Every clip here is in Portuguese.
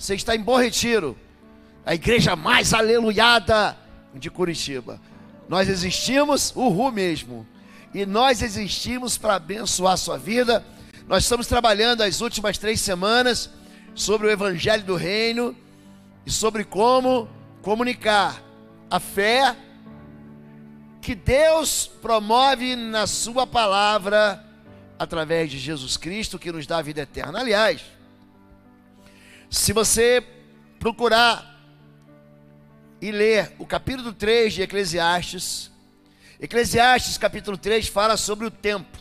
Você está em Bom Retiro, a igreja mais aleluiada de Curitiba. Nós existimos, mesmo. E nós existimos para abençoar a sua vida. Nós estamos trabalhando as últimas 3 semanas sobre o Evangelho do Reino e sobre como comunicar a fé que Deus promove na sua palavra através de Jesus Cristo, que nos dá a vida eterna. Aliás, se você procurar e ler o capítulo 3 de Eclesiastes capítulo 3 fala sobre o tempo.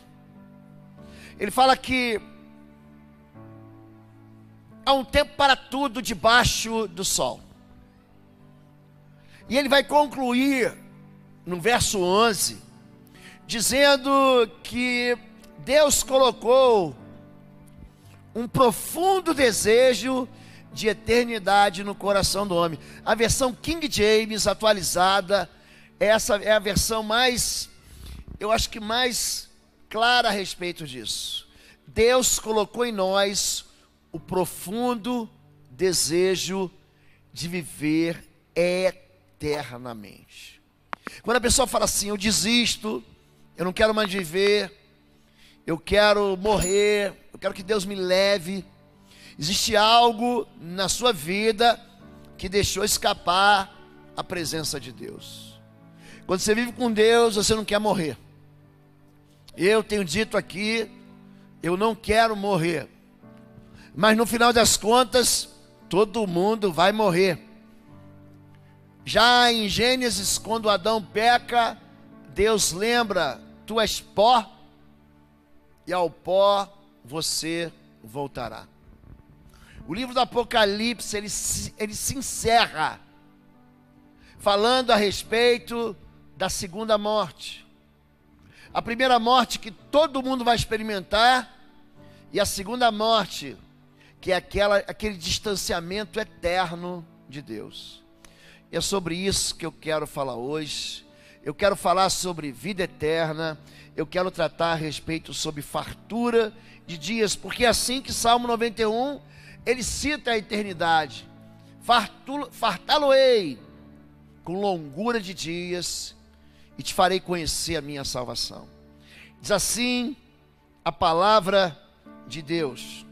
Ele fala que há um tempo para tudo debaixo do sol. E ele vai concluir no verso 11, dizendo que Deus colocou um profundo desejo de eternidade no coração do homem. A versão King James atualizada, essa é a versão mais, eu acho que mais clara a respeito disso. Deus colocou em nós o profundo desejo de viver eternamente. Quando a pessoa fala assim, eu desisto, eu não quero mais viver, eu quero morrer, eu quero que Deus me leve, existe algo na sua vida que deixou escapar a presença de Deus. Quando você vive com Deus, você não quer morrer. Eu tenho dito aqui, eu não quero morrer, mas no final das contas, todo mundo vai morrer. Já em Gênesis, quando Adão peca, Deus lembra, tu és pó, e ao pó você voltará. O livro do Apocalipse, ele se encerra falando a respeito da segunda morte. A primeira morte que todo mundo vai experimentar, e a segunda morte, que é aquele distanciamento eterno de Deus. E é sobre isso que eu quero falar hoje. Eu quero falar sobre vida eterna. Eu quero tratar a respeito sobre fartura de dias, porque é assim que Salmo 91, ele cita a eternidade. Fartá-lo-ei com longura de dias e te farei conhecer a minha salvação. Diz assim a palavra de Deus.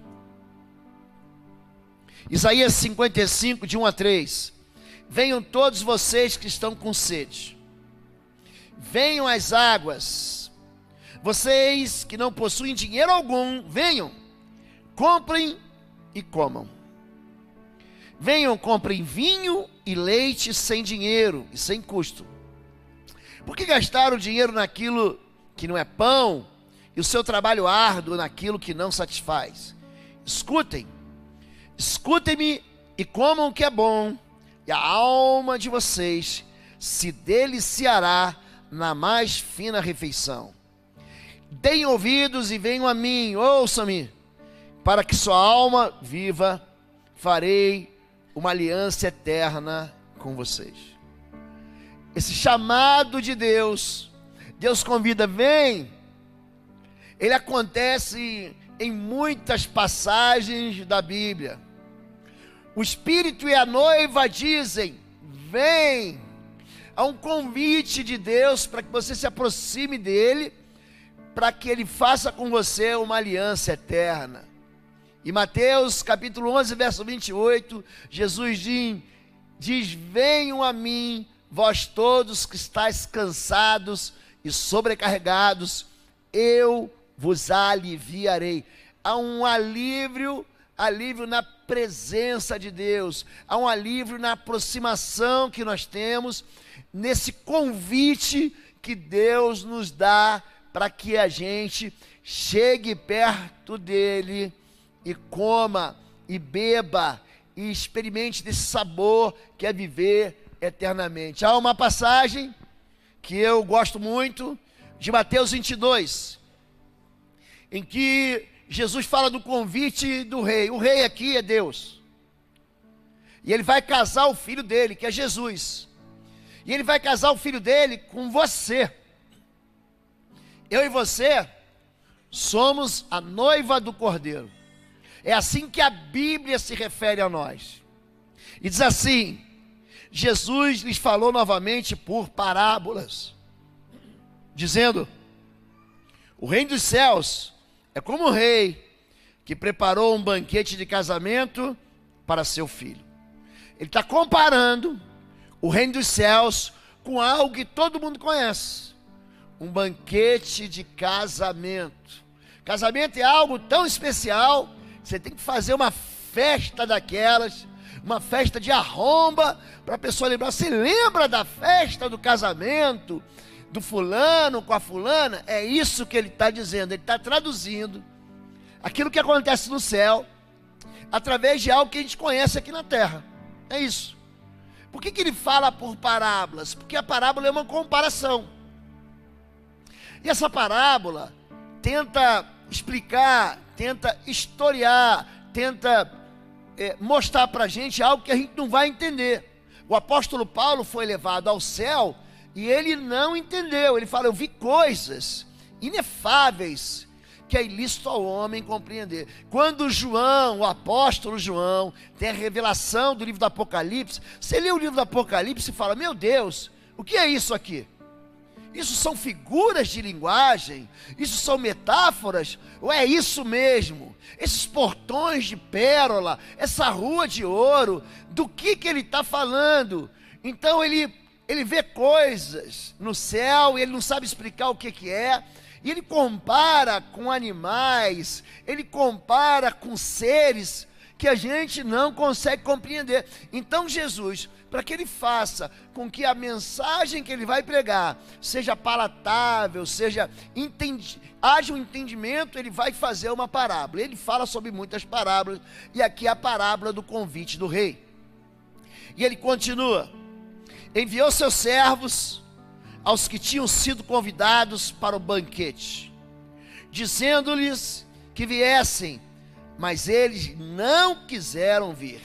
Isaías 55, de 1 a 3. Venham todos vocês que estão com sede, venham às águas. Vocês que não possuem dinheiro algum, venham, comprem e comam. Venham, comprem vinho e leite sem dinheiro e sem custo. Por que gastar o dinheiro naquilo que não é pão e o seu trabalho árduo naquilo que não satisfaz? Escutem-me e comam o que é bom, e a alma de vocês se deliciará na mais fina refeição. Deem ouvidos e venham a mim, ouçam-me, para que sua alma viva. Farei uma aliança eterna com vocês. Esse chamado de Deus, Deus convida, vem. Ele acontece em muitas passagens da Bíblia. O Espírito e a noiva dizem, vem. Há um convite de Deus para que você se aproxime dele, para que ele faça com você uma aliança eterna. Em Mateus capítulo 11, verso 28, Jesus diz, venham a mim, vós todos que estáis cansados e sobrecarregados, eu vos aliviarei. Há um alívio na presença de Deus, há um alívio na aproximação que nós temos, nesse convite que Deus nos dá para que a gente chegue perto dele e coma e beba e experimente desse sabor que é viver eternamente. Há uma passagem que eu gosto muito, de Mateus 22, em que Jesus fala do convite do rei. O rei aqui é Deus. E ele vai casar o filho dele, que é Jesus. E ele vai casar o filho dele com você. Eu e você somos a noiva do Cordeiro. É assim que a Bíblia se refere a nós. E diz assim: Jesus lhes falou novamente por parábolas, dizendo: o reino dos céus é como um rei que preparou um banquete de casamento para seu filho. Ele está comparando o reino dos céus com algo que todo mundo conhece: um banquete de casamento. Casamento é algo tão especial, você tem que fazer uma festa daquelas, uma festa de arromba, para a pessoa lembrar. Você lembra da festa do casamento do fulano com a fulana? É isso que ele está dizendo. Ele está traduzindo aquilo que acontece no céu através de algo que a gente conhece aqui na terra. É isso. Por que ele fala por parábolas? Porque a parábola é uma comparação. E essa parábola tenta explicar, tenta historiar, tenta mostrar para a gente algo que a gente não vai entender. O apóstolo Paulo foi levado ao céu e ele não entendeu. Ele fala: eu vi coisas inefáveis que é ilícito ao homem compreender. Quando João, o apóstolo João, tem a revelação do livro do Apocalipse, você lê o livro do Apocalipse e fala: meu Deus, o que é isso aqui? Isso são figuras de linguagem? Isso são metáforas? Ou é isso mesmo? Esses portões de pérola, essa rua de ouro, do que ele está falando? Então ele vê coisas no céu e ele não sabe explicar o que é. E ele compara com animais, ele compara com seres que a gente não consegue compreender. Então Jesus, para que ele faça com que a mensagem que ele vai pregar seja palatável, haja um entendimento, ele vai fazer uma parábola. Ele fala sobre muitas parábolas, e aqui é a parábola do convite do rei. E ele continua: enviou seus servos aos que tinham sido convidados para o banquete, dizendo-lhes que viessem, mas eles não quiseram vir.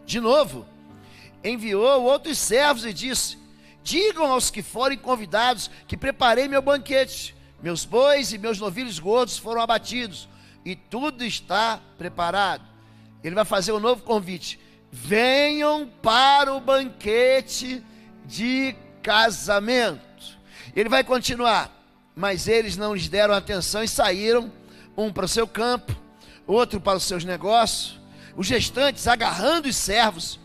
De novo, enviou outros servos e disse: digam aos que forem convidados que preparei meu banquete, meus bois e meus novilhos gordos foram abatidos, e tudo está preparado. Ele vai fazer um novo convite: venham para o banquete de casamento. Ele vai continuar: mas eles não lhes deram atenção e saíram, um para o seu campo, outro para os seus negócios. Os restantes, agarrando os servos,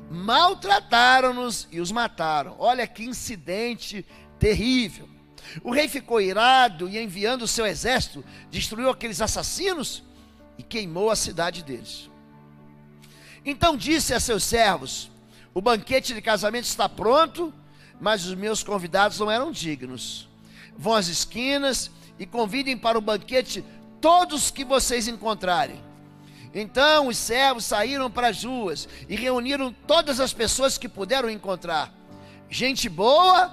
maltrataram-nos e os mataram. Olha que incidente terrível. O rei ficou irado e, enviando o seu exército, destruiu aqueles assassinos e queimou a cidade deles. Então disse a seus servos: o banquete de casamento está pronto, mas os meus convidados não eram dignos. Vão às esquinas e convidem para o banquete todos que vocês encontrarem. Então os servos saíram para as ruas e reuniram todas as pessoas que puderam encontrar, gente boa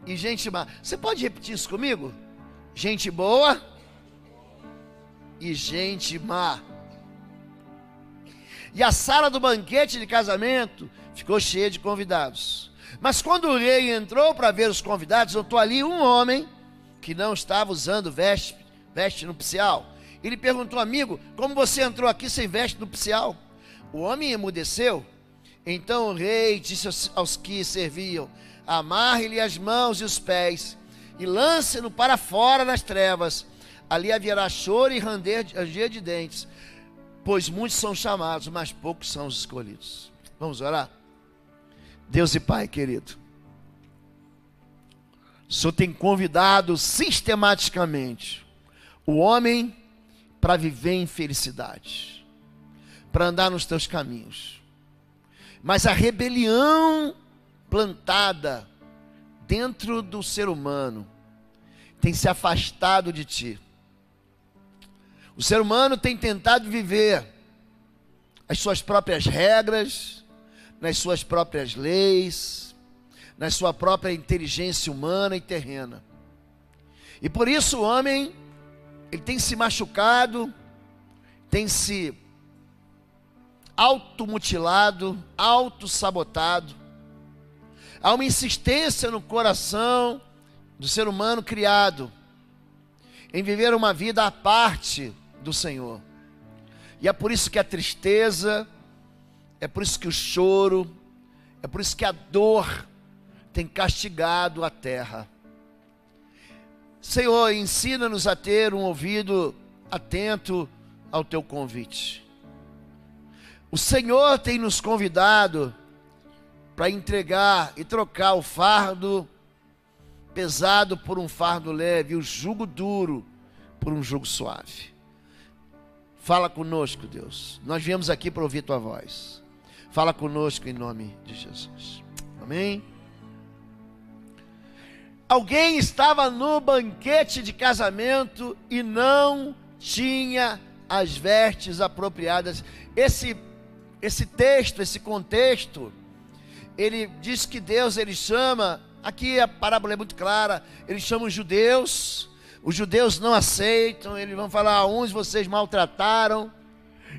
e gente má. Você pode repetir isso comigo? Gente boa e gente má. E a sala do banquete de casamento ficou cheia de convidados. Mas quando o rei entrou para ver os convidados, notou ali um homem que não estava usando veste nupcial. Ele perguntou: amigo, como você entrou aqui sem veste nupcial? O homem emudeceu. Então o rei disse aos que serviam: amarre-lhe as mãos e os pés e lance-no para fora nas trevas. Ali haverá choro e ranger de dentes, pois muitos são chamados, mas poucos são os escolhidos. Vamos orar? Deus e Pai querido, o Senhor tem convidado sistematicamente o homem para viver em felicidade, para andar nos teus caminhos. Mas a rebelião plantada dentro do ser humano tem se afastado de ti. O ser humano tem tentado viver as suas próprias regras, nas suas próprias leis, na sua própria inteligência humana e terrena. E por isso o homem, ele tem se machucado, tem se automutilado, autossabotado. Há uma insistência no coração do ser humano criado em viver uma vida à parte do Senhor. E é por isso que a tristeza, é por isso que o choro, é por isso que a dor tem castigado a terra. Senhor, ensina-nos a ter um ouvido atento ao teu convite. O Senhor tem nos convidado para entregar e trocar o fardo pesado por um fardo leve, o jugo duro por um jugo suave. Fala conosco, Deus. Nós viemos aqui para ouvir tua voz. Fala conosco em nome de Jesus. Amém? Alguém estava no banquete de casamento e não tinha as vestes apropriadas. Esse texto, esse contexto, ele diz que Deus, ele chama, aqui a parábola é muito clara, ele chama os judeus não aceitam, eles vão falar, uns vocês maltrataram.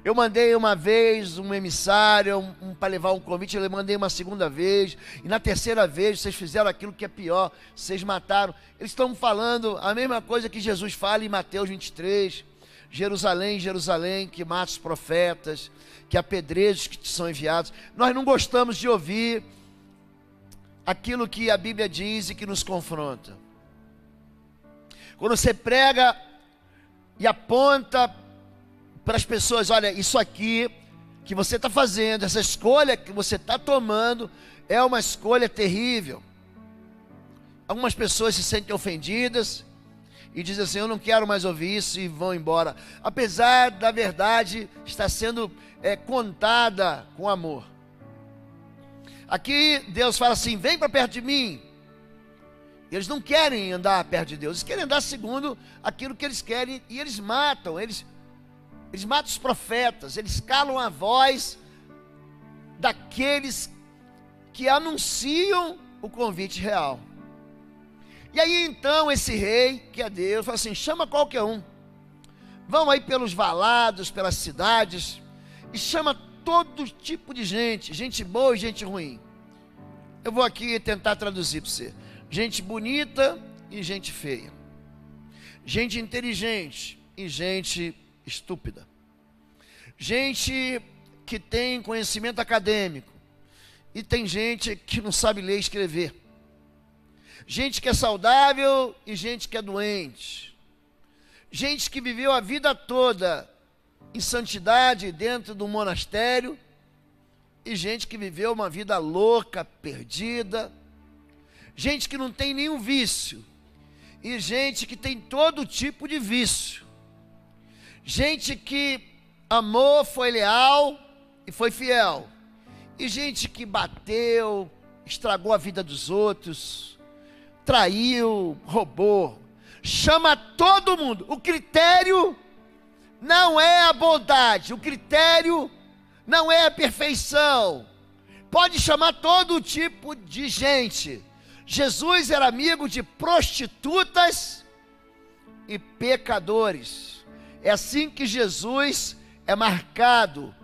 Eu mandei uma vez um emissário para levar um convite, eu mandei uma segunda vez, e na terceira vez vocês fizeram aquilo que é pior, vocês mataram. Eles estão falando a mesma coisa que Jesus fala em Mateus 23, Jerusalém, Jerusalém, que mata os profetas, que apedreja os que te são enviados. Nós não gostamos de ouvir aquilo que a Bíblia diz e que nos confronta. Quando você prega e aponta para as pessoas, olha, isso aqui que você está fazendo, essa escolha que você está tomando, é uma escolha terrível. Algumas pessoas se sentem ofendidas e dizem assim, eu não quero mais ouvir isso, e vão embora. Apesar da verdade estar sendo contada com amor. Aqui Deus fala assim, vem para perto de mim. Eles não querem andar perto de Deus, eles querem andar segundo aquilo que eles querem, e eles matam, eles matam os profetas, eles calam a voz daqueles que anunciam o convite real. E aí então esse rei, que é Deus, fala assim, chama qualquer um, vão aí pelos valados, pelas cidades, e chama todo tipo de gente, gente boa e gente ruim. Eu vou aqui tentar traduzir para você. Gente bonita e gente feia, gente inteligente e gente estúpida, gente que tem conhecimento acadêmico e tem gente que não sabe ler e escrever, gente que é saudável e gente que é doente, gente que viveu a vida toda em santidade dentro do monastério e gente que viveu uma vida louca, perdida, gente que não tem nenhum vício e gente que tem todo tipo de vício, gente que amou, foi leal e foi fiel, e gente que bateu, estragou a vida dos outros, traiu, roubou. Chama todo mundo. O critério não é a bondade, o critério não é a perfeição. Pode chamar todo tipo de gente. Jesus era amigo de prostitutas e pecadores. É assim que Jesus é marcado.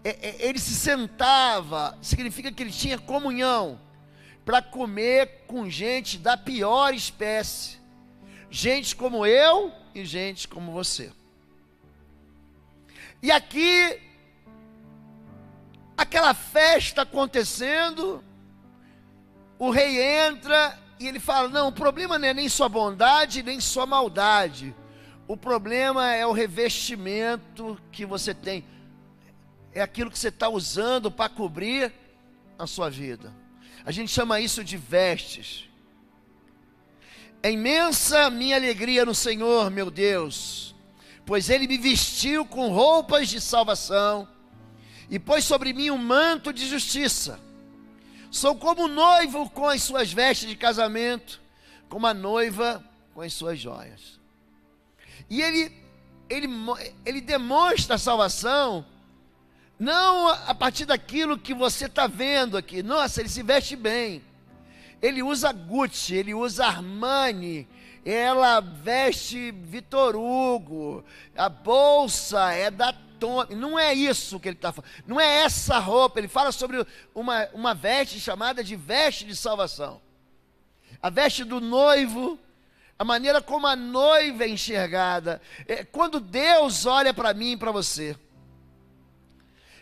Ele se sentava, significa que ele tinha comunhão para comer com gente da pior espécie. Gente como eu e gente como você. E aqui, aquela festa acontecendo, o rei entra e ele fala, não, o problema não é nem sua bondade, nem sua maldade. O problema é o revestimento que você tem. É aquilo que você está usando para cobrir a sua vida. A gente chama isso de vestes. É imensa minha alegria no Senhor, meu Deus, pois Ele me vestiu com roupas de salvação e pôs sobre mim um manto de justiça. Sou como um noivo com as suas vestes de casamento, como a noiva com as suas joias. E ele demonstra a salvação, não a partir daquilo que você está vendo aqui. Nossa, ele se veste bem. Ele usa Gucci, ele usa Armani, ela veste Vitor Hugo, a bolsa é da Tommy. Não é isso que ele está falando, não é essa roupa. Ele fala sobre uma veste chamada de veste de salvação. A veste do noivo, a maneira como a noiva é enxergada. Quando Deus olha para mim e para você,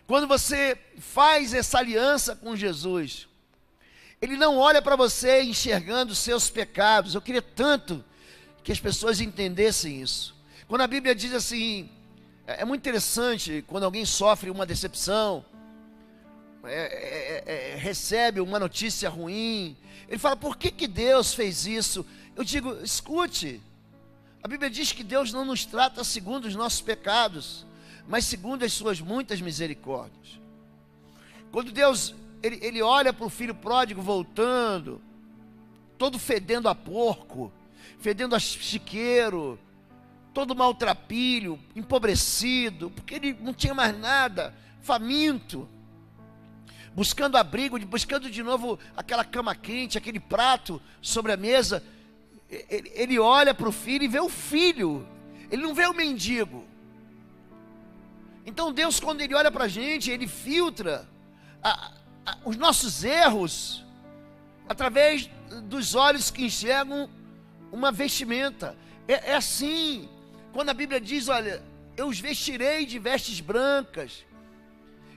Quando você faz essa aliança com Jesus, Ele não olha para você enxergando os seus pecados. Eu queria tanto que as pessoas entendessem isso. Quando a Bíblia diz assim, é muito interessante, quando alguém sofre uma decepção, recebe uma notícia ruim, ele fala, por que Deus fez isso? Eu digo, escute, a Bíblia diz que Deus não nos trata segundo os nossos pecados, mas segundo as suas muitas misericórdias. Quando Deus, ele olha para o filho pródigo voltando, todo fedendo a porco, fedendo a chiqueiro, todo maltrapilho, empobrecido, porque ele não tinha mais nada, faminto, buscando abrigo, buscando de novo aquela cama quente, aquele prato sobre a mesa. Ele olha para o filho e vê o filho, ele não vê o mendigo. Então Deus, quando Ele olha para a gente, Ele filtra os nossos erros através dos olhos que enxergam uma vestimenta. É assim, quando a Bíblia diz, olha, eu os vestirei de vestes brancas.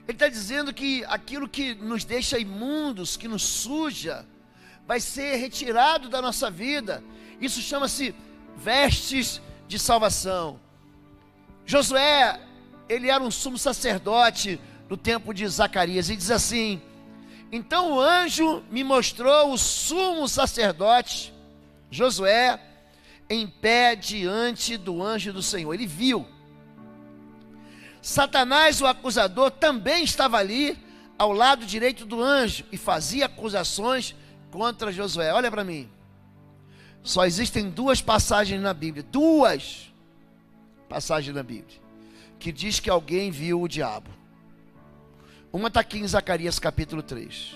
Ele está dizendo que aquilo que nos deixa imundos, que nos suja, vai ser retirado da nossa vida. Isso chama-se vestes de salvação. Josué, ele era um sumo sacerdote no tempo de Zacarias, e diz assim, então o anjo me mostrou o sumo sacerdote, Josué, em pé diante do anjo do Senhor. Ele viu. Satanás, o acusador, também estava ali, ao lado direito do anjo, e fazia acusações contra Josué. Olha para mim, só existem duas passagens na Bíblia, duas passagens na Bíblia, que diz que alguém viu o diabo. Uma está aqui em Zacarias capítulo 3,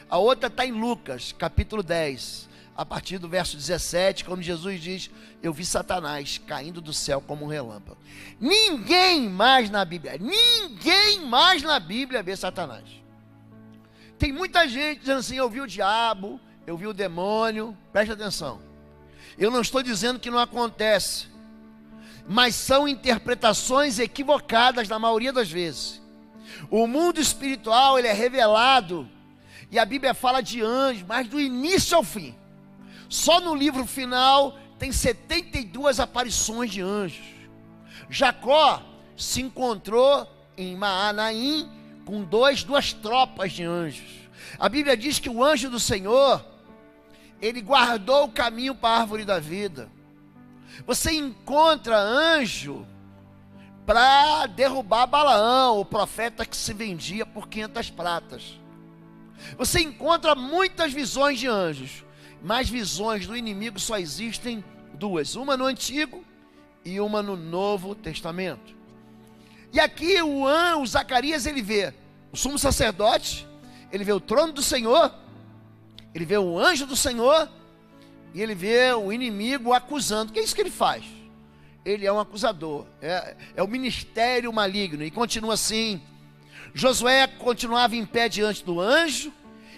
a outra está em Lucas capítulo 10, a partir do verso 17, quando Jesus diz, eu vi Satanás caindo do céu como um relâmpago. Ninguém mais na Bíblia vê Satanás. Tem muita gente dizendo assim, eu vi o diabo, eu vi o demônio. Preste atenção, eu não estou dizendo que não acontece, mas são interpretações equivocadas na maioria das vezes. O mundo espiritual, ele é revelado, e a Bíblia fala de anjos, mas do início ao fim. Só no livro final tem 72 aparições de anjos. Jacó se encontrou em Maanaim com duas tropas de anjos. A Bíblia diz que o anjo do Senhor, ele guardou o caminho para a árvore da vida. Você encontra anjo para derrubar Balaão, o profeta que se vendia por 500 pratas. Você encontra muitas visões de anjos, mas visões do inimigo só existem duas, uma no Antigo e uma no Novo Testamento. E aqui o Zacarias, ele vê o sumo sacerdote, ele vê o trono do Senhor, ele vê o anjo do Senhor, e ele vê o inimigo acusando. O que é isso que ele faz? Ele é um acusador, é o ministério maligno. E continua assim, Josué continuava em pé diante do anjo,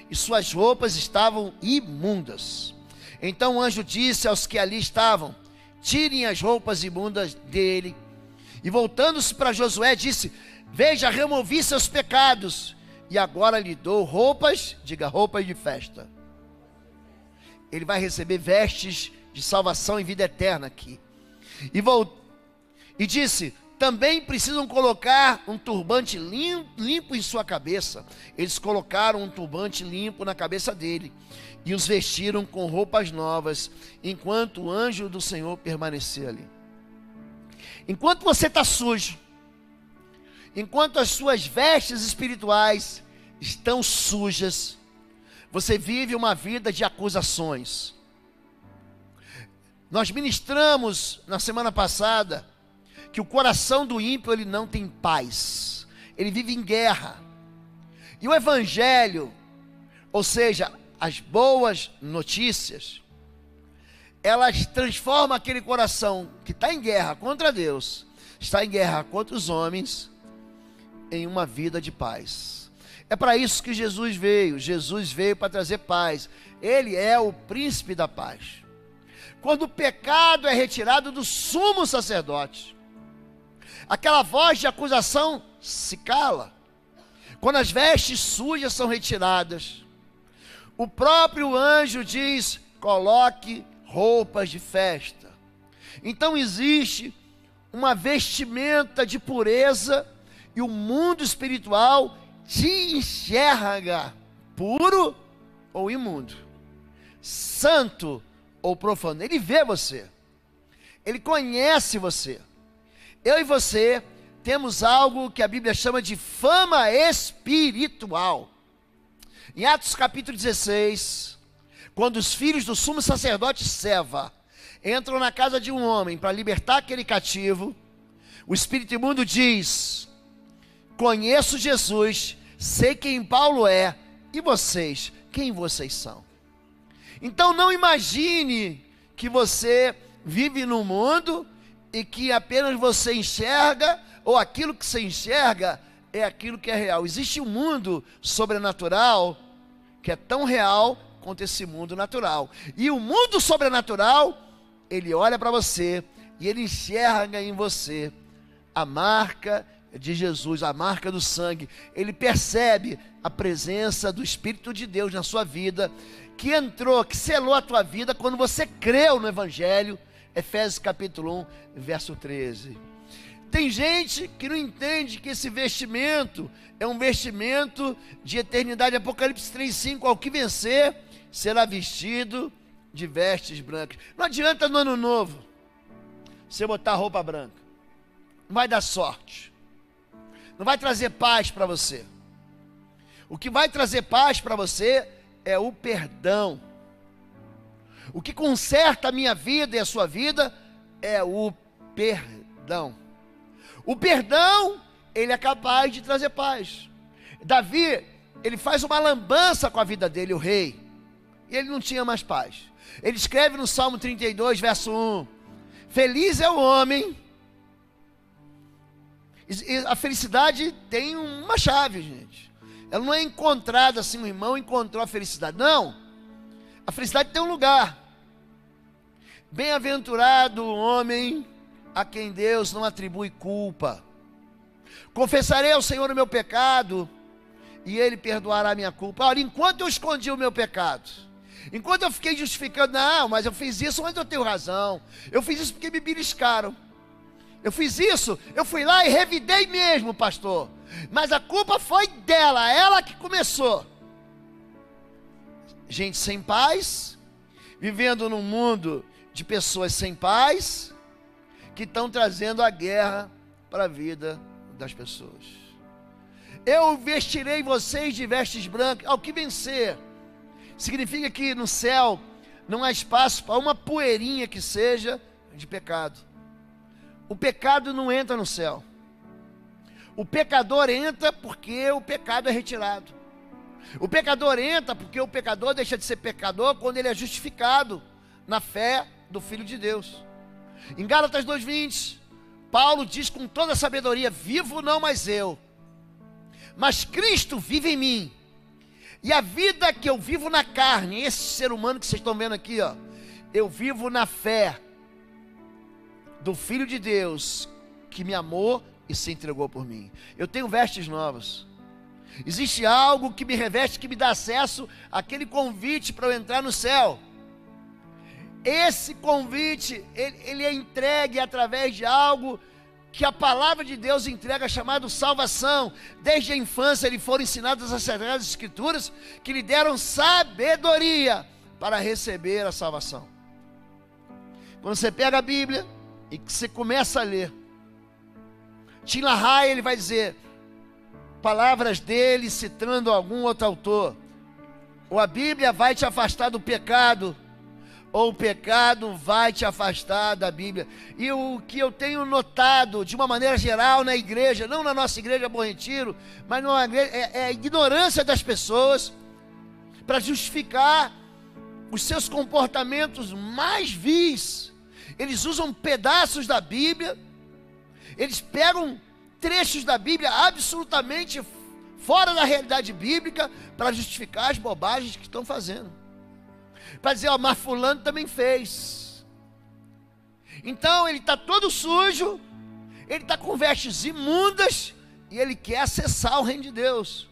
e suas roupas estavam imundas. Então o anjo disse aos que ali estavam, tirem as roupas imundas dele. E voltando-se para Josué, disse, veja, removi seus pecados, e agora lhe dou roupas, diga, roupas de festa. Ele vai receber vestes de salvação e vida eterna aqui. E disse, também precisam colocar um turbante limpo em sua cabeça. Eles colocaram um turbante limpo na cabeça dele e os vestiram com roupas novas, enquanto o anjo do Senhor permanecia ali. Enquanto você está sujo, enquanto as suas vestes espirituais estão sujas, você vive uma vida de acusações. Nós ministramos na semana passada que o coração do ímpio, ele não tem paz, ele vive em guerra. E o evangelho, ou seja, as boas notícias, elas transformam aquele coração que está em guerra contra Deus, está em guerra contra os homens, em uma vida de paz. É para isso que Jesus veio para trazer paz. Ele é o príncipe da paz. Quando o pecado é retirado do sumo sacerdote, aquela voz de acusação se cala. quando as vestes sujas são retiradas, o próprio anjo diz: coloque roupas de festa. Então existe uma vestimenta de pureza, e o mundo espiritual te enxerga puro ou imundo, santo ou profano. Ele vê você, ele conhece você. Eu e você temos algo que a Bíblia chama de fama espiritual. Em Atos capítulo 16, quando os filhos do sumo sacerdote Seva entram na casa de um homem para libertar aquele cativo, o espírito imundo diz: conheço Jesus, sei quem Paulo é, e vocês, quem vocês são? Então não imagine que você vive no mundo e que apenas você enxerga, ou aquilo que você enxerga é aquilo que é real. Existe um mundo sobrenatural que é tão real quanto esse mundo natural. E o mundo sobrenatural, ele olha para você e ele enxerga em você a marca de Jesus, a marca do sangue. Ele percebe a presença do Espírito de Deus na sua vida, que entrou, que selou a tua vida quando você creu no Evangelho. Efésios capítulo 1, verso 13. Tem gente que não entende que esse vestimento é um vestimento de eternidade. Apocalipse 3:5, ao que vencer será vestido de vestes brancas. Não adianta no ano novo você botar roupa branca, não vai dar sorte, não vai trazer paz para você. O que vai trazer paz para você é o perdão. O que conserta a minha vida e a sua vida é o perdão. O perdão, ele é capaz de trazer paz. Davi, ele faz uma lambança com a vida dele, o rei, e ele não tinha mais paz. Ele escreve no Salmo 32, verso 1: feliz é o homem. E a felicidade tem uma chave, gente. Ela não é encontrada assim, um irmão encontrou a felicidade. Não. A felicidade tem um lugar. Bem-aventurado o homem a quem Deus não atribui culpa. Confessarei ao Senhor o meu pecado, e Ele perdoará a minha culpa. Olha, enquanto eu escondi o meu pecado, enquanto eu fiquei justificando, não, mas eu fiz isso, mas eu tenho razão, eu fiz isso porque me beliscaram, eu fiz isso, eu fui lá e revidei mesmo, pastor, mas a culpa foi dela, ela que começou. Gente sem paz, vivendo num mundo de pessoas sem paz, que estão trazendo a guerra para a vida das pessoas. Eu vestirei vocês de vestes brancas, ao que vencer. Significa que no céu não há espaço para uma poeirinha que seja de pecado. O pecado não entra no céu. O pecador entra porque o pecado é retirado. O pecador entra porque o pecador deixa de ser pecador quando ele é justificado na fé do Filho de Deus. Em Gálatas 2:20, Paulo diz com toda a sabedoria: vivo não mais eu, mas Cristo vive em mim. E a vida que eu vivo na carne, esse ser humano que vocês estão vendo aqui, ó, eu vivo na fé do Filho de Deus, que me amou e se entregou por mim. Eu tenho vestes novas. Existe algo que me reveste, que me dá acesso àquele convite para eu entrar no céu. Esse convite, ele é entregue através de algo que a palavra de Deus entrega, chamado salvação. Desde a infância lhe foram ensinadas as Sagradas Escrituras, que lhe deram sabedoria para receber a salvação. Quando você pega a Bíblia e que você começa a ler, Tim LaHaye, ele vai dizer, palavras dele citando algum outro autor: ou a Bíblia vai te afastar do pecado, ou o pecado vai te afastar da Bíblia. E o que eu tenho notado, de uma maneira geral, na igreja, não na nossa igreja Bom Retiro, mas numa igreja, é a ignorância das pessoas para justificar os seus comportamentos mais vis. Eles usam pedaços da Bíblia, eles pegam trechos da Bíblia absolutamente fora da realidade bíblica para justificar as bobagens que estão fazendo. Para dizer, ó, mas fulano também fez. Então ele está todo sujo, ele está com vestes imundas, e ele quer acessar o reino de Deus.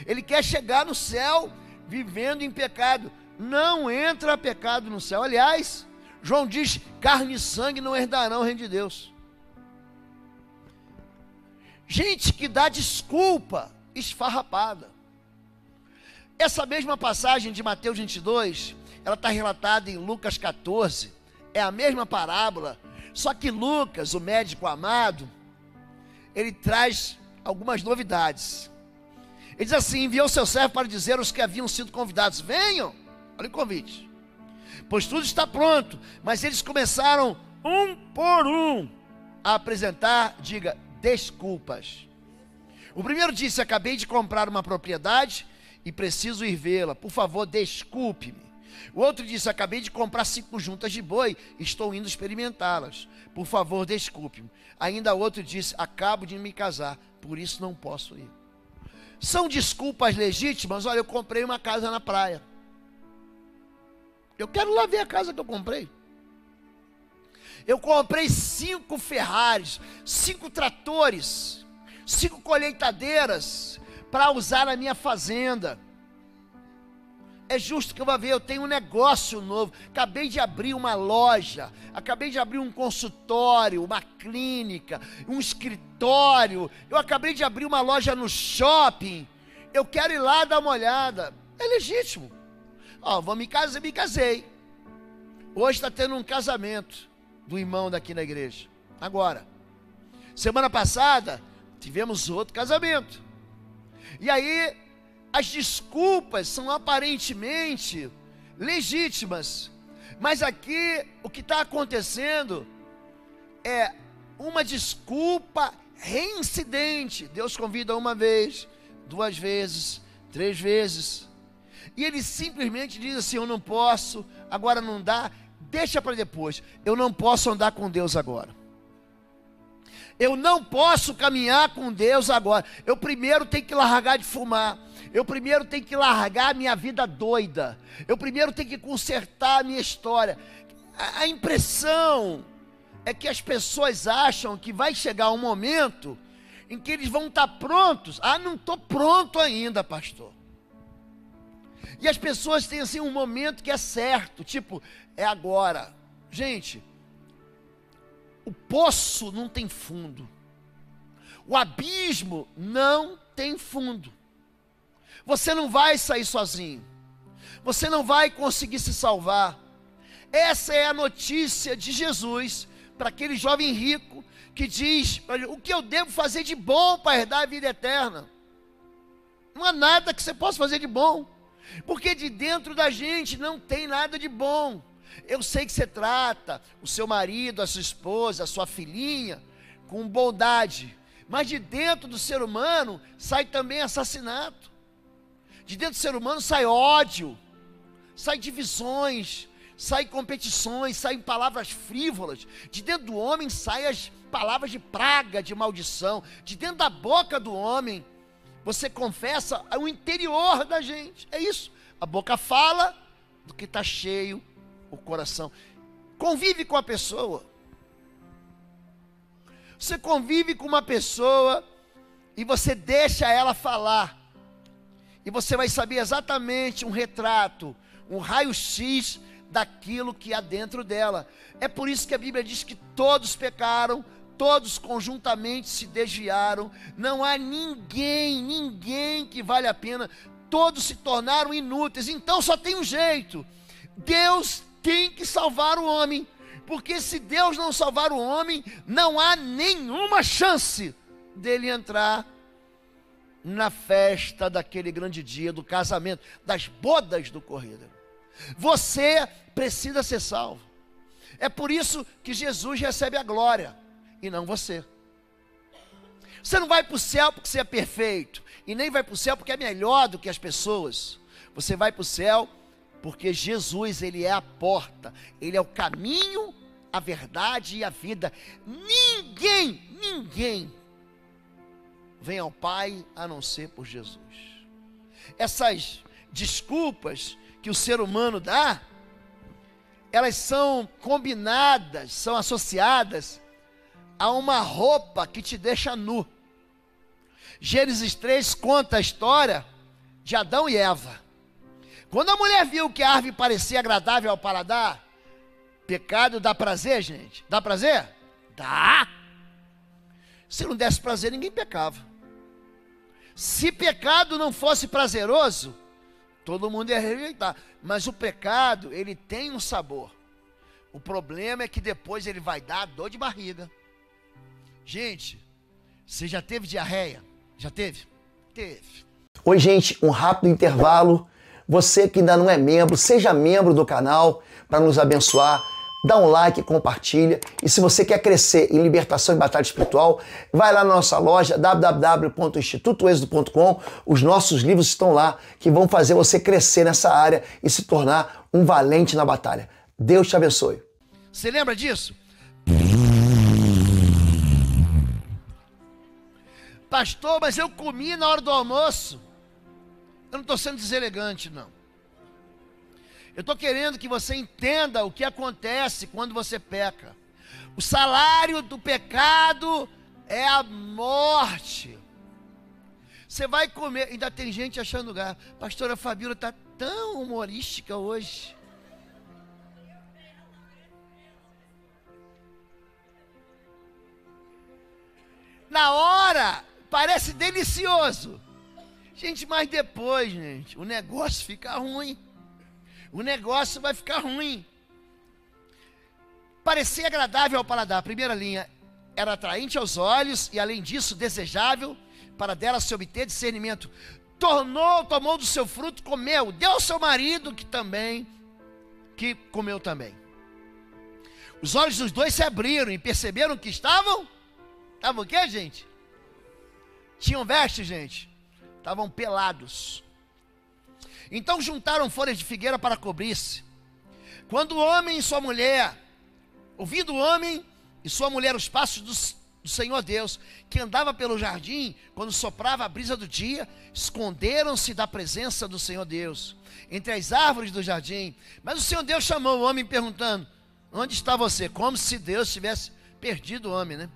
Ele quer chegar no céu vivendo em pecado. Não entra pecado no céu. Aliás, João diz: carne e sangue não herdarão o reino de Deus. Gente que dá desculpa esfarrapada. Essa mesma passagem de Mateus 22, ela está relatada em Lucas 14. É a mesma parábola, só que Lucas, o médico amado, ele traz algumas novidades. Ele diz assim: enviou seu servo para dizer aos que haviam sido convidados: venham, olha o convite, pois tudo está pronto. Mas eles começaram, um por um, a apresentar, diga, desculpas. O primeiro disse: acabei de comprar uma propriedade e preciso ir vê-la, por favor, desculpe-me. O outro disse: acabei de comprar 5 juntas de boi, estou indo experimentá-las, por favor, desculpe-me. Ainda outro disse: acabo de me casar, por isso não posso ir. São desculpas legítimas. Olha, eu comprei uma casa na praia, eu quero lá ver a casa que eu comprei. Eu comprei 5 Ferraris, 5 tratores, 5 colheitadeiras para usar na minha fazenda. É justo que eu vá ver, eu tenho um negócio novo, acabei de abrir uma loja, acabei de abrir um consultório, uma clínica, um escritório, eu acabei de abrir uma loja no shopping, eu quero ir lá dar uma olhada. É legítimo. Vou me casar, me casei. Hoje está tendo um casamento do irmão daqui na igreja. Agora, semana passada, tivemos outro casamento. E aí, as desculpas são aparentemente legítimas, mas aqui o que está acontecendo é uma desculpa reincidente. Deus convida uma vez, 2 vezes, 3 vezes, e ele simplesmente diz assim: eu não posso, agora não dá, deixa para depois. Eu não posso andar com Deus agora, eu não posso caminhar com Deus agora, eu primeiro tenho que largar de fumar, eu primeiro tenho que largar a minha vida doida, eu primeiro tenho que consertar a minha história. A impressão é que as pessoas acham que vai chegar um momento em que eles vão estar prontos. Não estou pronto ainda, pastor. E as pessoas têm assim um momento que é certo, tipo, é agora. Gente, o poço não tem fundo, o abismo não tem fundo. Você não vai sair sozinho, você não vai conseguir se salvar. Essa é a notícia de Jesus para aquele jovem rico que diz: o que eu devo fazer de bom para herdar a vida eterna? Não há nada que você possa fazer de bom, porque de dentro da gente não tem nada de bom. Eu sei que você trata o seu marido, a sua esposa, a sua filhinha com bondade, mas de dentro do ser humano sai também assassinato. De dentro do ser humano sai ódio, sai divisões, sai competições, saem palavras frívolas. De dentro do homem saem as palavras de praga, de maldição. De dentro da boca do homem, você confessa o interior da gente. É isso. A boca fala do que está cheio o coração. Convive com a pessoa. Você convive com uma pessoa e você deixa ela falar. E você vai saber exatamente um retrato, um raio-x daquilo que há dentro dela. É por isso que a Bíblia diz que todos pecaram, todos conjuntamente se desviaram. Não há ninguém que vale a pena. Todos se tornaram inúteis. Então só tem um jeito: Deus tem que salvar o homem, porque se Deus não salvar o homem, não há nenhuma chance dele entrar na festa daquele grande dia do casamento, das bodas do Cordeiro. Você precisa ser salvo. É por isso que Jesus recebe a glória e não você. Você não vai para o céu porque você é perfeito, e nem vai para o céu porque é melhor do que as pessoas. Você vai para o céu porque Jesus, Ele é a porta, Ele é o caminho, a verdade e a vida. Ninguém vem ao Pai a não ser por Jesus. Essas desculpas que o ser humano dá, elas são combinadas, são associadas a uma roupa que te deixa nu. Gênesis 3 conta a história de Adão e Eva. Quando a mulher viu que a árvore parecia agradável ao paladar, pecado dá prazer, gente? Dá prazer? Dá. Se não desse prazer, ninguém pecava. Se pecado não fosse prazeroso, todo mundo ia rejeitar. Mas o pecado, ele tem um sabor. O problema é que depois ele vai dar dor de barriga. Gente, você já teve diarreia? Já teve? Teve. Oi, gente, um rápido intervalo. Você que ainda não é membro, seja membro do canal para nos abençoar. Dá um like, compartilha. E se você quer crescer em libertação e batalha espiritual, vai lá na nossa loja www.institutoexodo.com. Os nossos livros estão lá que vão fazer você crescer nessa área e se tornar um valente na batalha. Deus te abençoe. Você lembra disso? Pastor, mas eu comi na hora do almoço. Eu não estou sendo deselegante, não. Eu estou querendo que você entenda o que acontece quando você peca. O salário do pecado é a morte. Você vai comer, ainda tem gente achando lugar. Pastora Fabíola está tão humorística hoje. Na hora, parece delicioso. Gente, mas depois, gente, o negócio fica ruim. O negócio vai ficar ruim. Parecia agradável ao paladar. Primeira linha, era atraente aos olhos e, além disso, desejável para dela se obter discernimento. Tomou do seu fruto, comeu, deu ao seu marido que comeu também. Os olhos dos dois se abriram e perceberam que estavam o quê, gente? Tinham vestes, gente. Estavam pelados. Então juntaram folhas de figueira para cobrir-se. Quando o homem e sua mulher, ouvindo o homem e sua mulher os passos do Senhor Deus, que andava pelo jardim, quando soprava a brisa do dia, esconderam-se da presença do Senhor Deus, entre as árvores do jardim. Mas o Senhor Deus chamou o homem perguntando: onde está você? Como se Deus tivesse perdido o homem, né?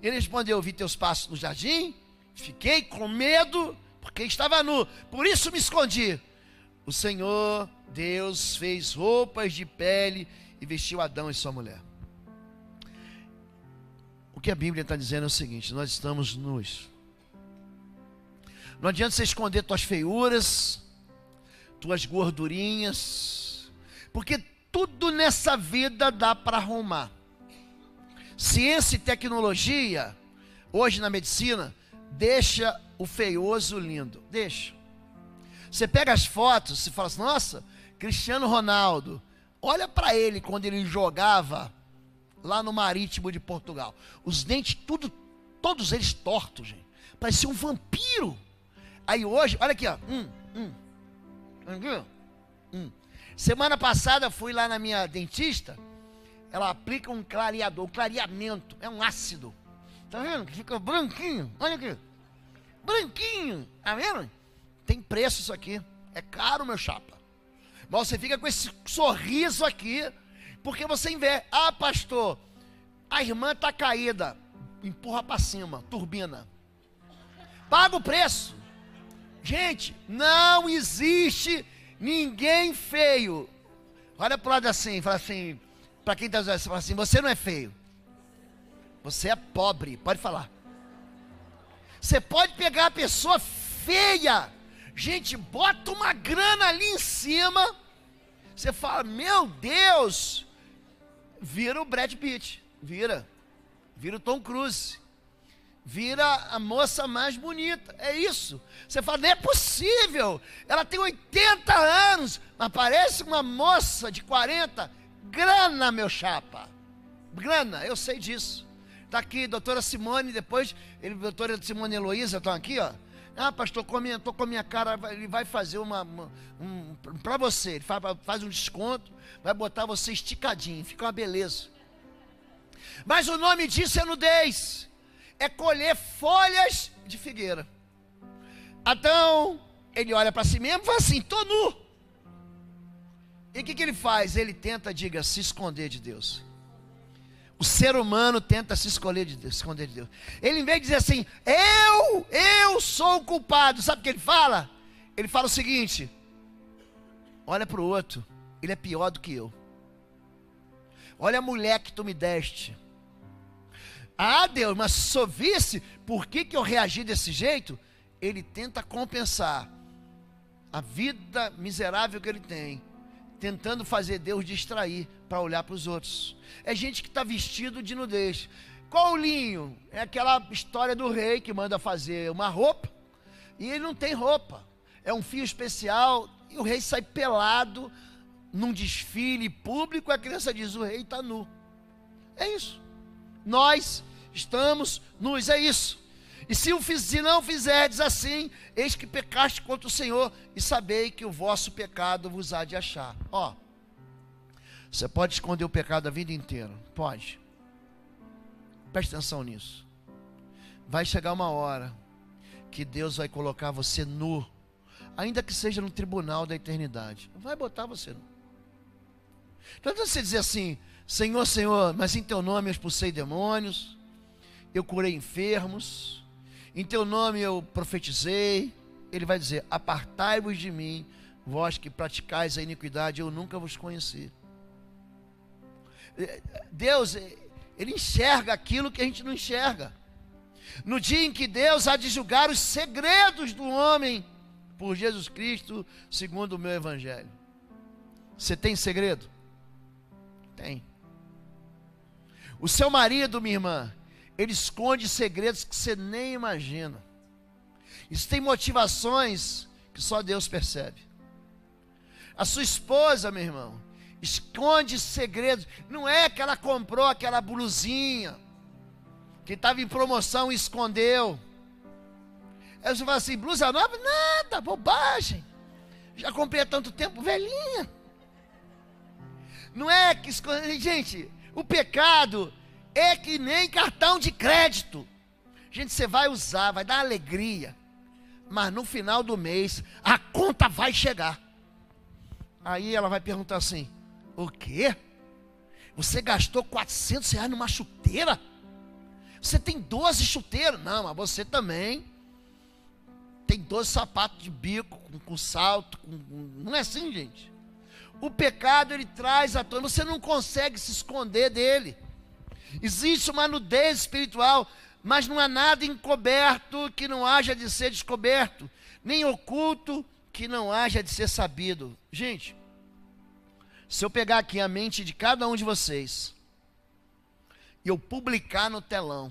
Ele respondeu: ouvi teus passos no jardim, fiquei com medo, porque estava nu, por isso me escondi. O Senhor Deus fez roupas de pele e vestiu Adão e sua mulher. O que a Bíblia está dizendo é o seguinte: nós estamos nus. Não adianta você esconder tuas feiuras, tuas gordurinhas, porque tudo nessa vida dá para arrumar. Ciência e tecnologia, hoje na medicina, deixa o feioso lindo. Deixa. Você pega as fotos e fala assim: nossa, Cristiano Ronaldo, olha para ele quando ele jogava lá no Marítimo de Portugal. Os dentes, todos eles tortos, gente. Parecia um vampiro. Aí hoje, olha aqui, ó. Semana passada fui lá na minha dentista. Ela aplica um clareador, um clareamento, é um ácido. Tá vendo? Que fica branquinho. Olha aqui. Branquinho. Tá vendo? Tem preço isso aqui. É caro, meu chapa. Mas você fica com esse sorriso aqui, porque você vê: ah, pastor, a irmã está caída. Empurra para cima, turbina. Paga o preço. Gente, não existe ninguém feio. Olha pro lado assim, fala assim, para quem está dizendo, fala assim: você não é feio. Você é pobre, pode falar. Você pode pegar a pessoa feia, gente, bota uma grana ali em cima, você fala: meu Deus, vira o Brad Pitt, vira o Tom Cruise, vira a moça mais bonita, é isso. Você fala: não é possível, ela tem 80 anos, mas parece uma moça de 40, grana, meu chapa, grana, eu sei disso. Está aqui, doutora Simone, depois, doutora Simone e Heloísa estão aqui, ó. Ah, pastor, estou com a minha cara, ele vai fazer para você, ele faz um desconto, vai botar você esticadinho, fica uma beleza. Mas o nome disso é nudez, é colher folhas de figueira. Adão, ele olha para si mesmo e fala assim: estou nu. E o que ele faz? Ele tenta, se esconder de Deus. O ser humano tenta se esconder de Deus. Ele, em vez de dizer assim: eu sou o culpado, sabe o que ele fala? Ele fala o seguinte: olha para o outro, ele é pior do que eu. Olha a mulher que tu me deste. Ah, Deus, mas se eu visse por que eu reagi desse jeito, ele tenta compensar a vida miserável que ele tem, tentando fazer Deus distrair para olhar para os outros. É gente que está vestido de nudez. Qual o linho? É aquela história do rei que manda fazer uma roupa e ele não tem roupa. É um fio especial e o rei sai pelado num desfile público. A criança diz: o rei está nu. É isso. Nós estamos nus, é isso. E se não fizerdes assim, eis que pecaste contra o Senhor, e sabei que o vosso pecado vos há de achar. Ó, você pode esconder o pecado a vida inteira, pode. Preste atenção nisso. Vai chegar uma hora que Deus vai colocar você nu, ainda que seja no tribunal da eternidade. Vai botar você nu. Então você dizer assim: Senhor, Senhor, mas em teu nome eu expulsei demônios, eu curei enfermos, em teu nome eu profetizei. Ele vai dizer: apartai-vos de mim, vós que praticais a iniquidade, eu nunca vos conheci. Deus, ele enxerga aquilo que a gente não enxerga. No dia em que Deus há de julgar os segredos do homem por Jesus Cristo, segundo o meu evangelho. Você tem segredo? Tem. O seu marido, minha irmã, ele esconde segredos que você nem imagina. Isso tem motivações que só Deus percebe. A sua esposa, meu irmão, esconde segredos. Não é que ela comprou aquela blusinha que estava em promoção e escondeu. Aí você fala assim: blusa nova? Nada, bobagem. Já comprei há tanto tempo, velhinha. Não é que esconde. Gente, o pecado é que nem cartão de crédito. Gente, você vai usar, vai dar alegria, mas no final do mês a conta vai chegar. Aí ela vai perguntar assim: o quê? Você gastou R$400 numa chuteira? Você tem 12 chuteiras? Não, mas você também tem 12 sapatos de bico, com salto, não é assim, gente. O pecado, ele traz à tona, você não consegue se esconder dele. Existe uma nudez espiritual, mas não há nada encoberto que não haja de ser descoberto, nem oculto que não haja de ser sabido. Gente, se eu pegar aqui a mente de cada um de vocês e eu publicar no telão,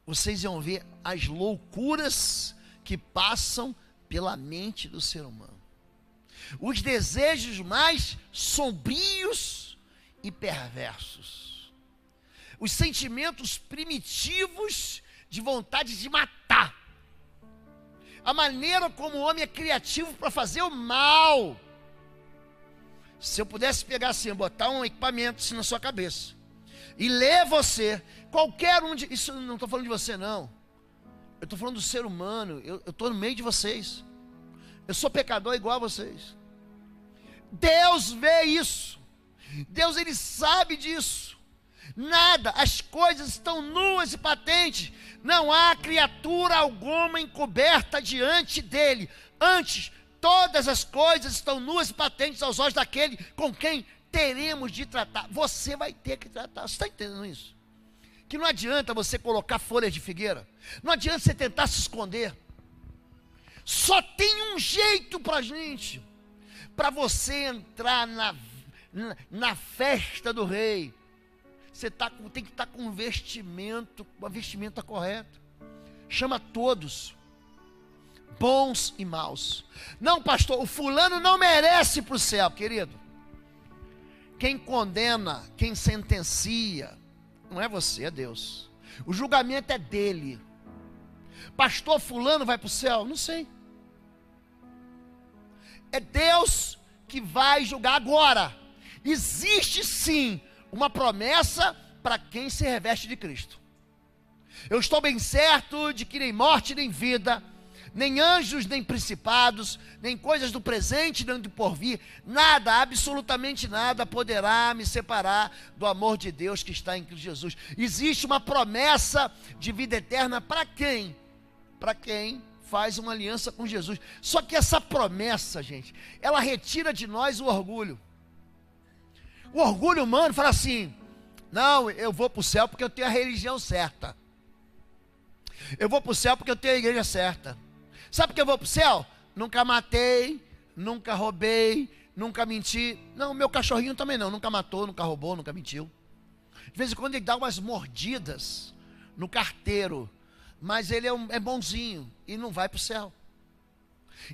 vocês iam ver as loucuras que passam pela mente do ser humano. Os desejos mais sombrios e perversos. Os sentimentos primitivos de vontade de matar. A maneira como o homem é criativo para fazer o mal. Se eu pudesse pegar assim, botar um equipamento assim na sua cabeça e ler você, qualquer um de... Isso eu não estou falando de você, não. Eu estou falando do ser humano. Eu estou no meio de vocês. Eu sou pecador igual a vocês. Deus vê isso. Deus, ele sabe disso. Nada, as coisas estão nuas e patentes. Não há criatura alguma encoberta diante dele. Antes, todas as coisas estão nuas e patentes aos olhos daquele com quem teremos de tratar. Você vai ter que tratar. Você está entendendo isso? Que não adianta você colocar folhas de figueira. Não adianta você tentar se esconder. Só tem um jeito para gente. Para você entrar na festa do rei. Você tem que estar com a vestimenta correta. Chama todos, bons e maus. Não, pastor, o fulano não merece ir para o céu, querido. Quem condena, quem sentencia, não é você, é Deus. O julgamento é dele. Pastor, fulano vai para o céu? Não sei. É Deus que vai julgar. Agora, existe sim uma promessa para quem se reveste de Cristo. Eu estou bem certo de que nem morte, nem vida, nem anjos, nem principados, nem coisas do presente, nem do porvir, nada, absolutamente nada, poderá me separar do amor de Deus que está em Cristo Jesus. Existe uma promessa de vida eterna para quem? Para quem faz uma aliança com Jesus. Só que essa promessa, gente, ela retira de nós o orgulho. O orgulho humano fala assim: não, eu vou para o céu porque eu tenho a religião certa. Eu vou para o céu porque eu tenho a igreja certa. Sabe por que eu vou para o céu? Nunca matei, nunca roubei, nunca menti. Não, meu cachorrinho também não, nunca matou, nunca roubou, nunca mentiu. De vez em quando ele dá umas mordidas no carteiro, mas ele é bonzinho e não vai para o céu.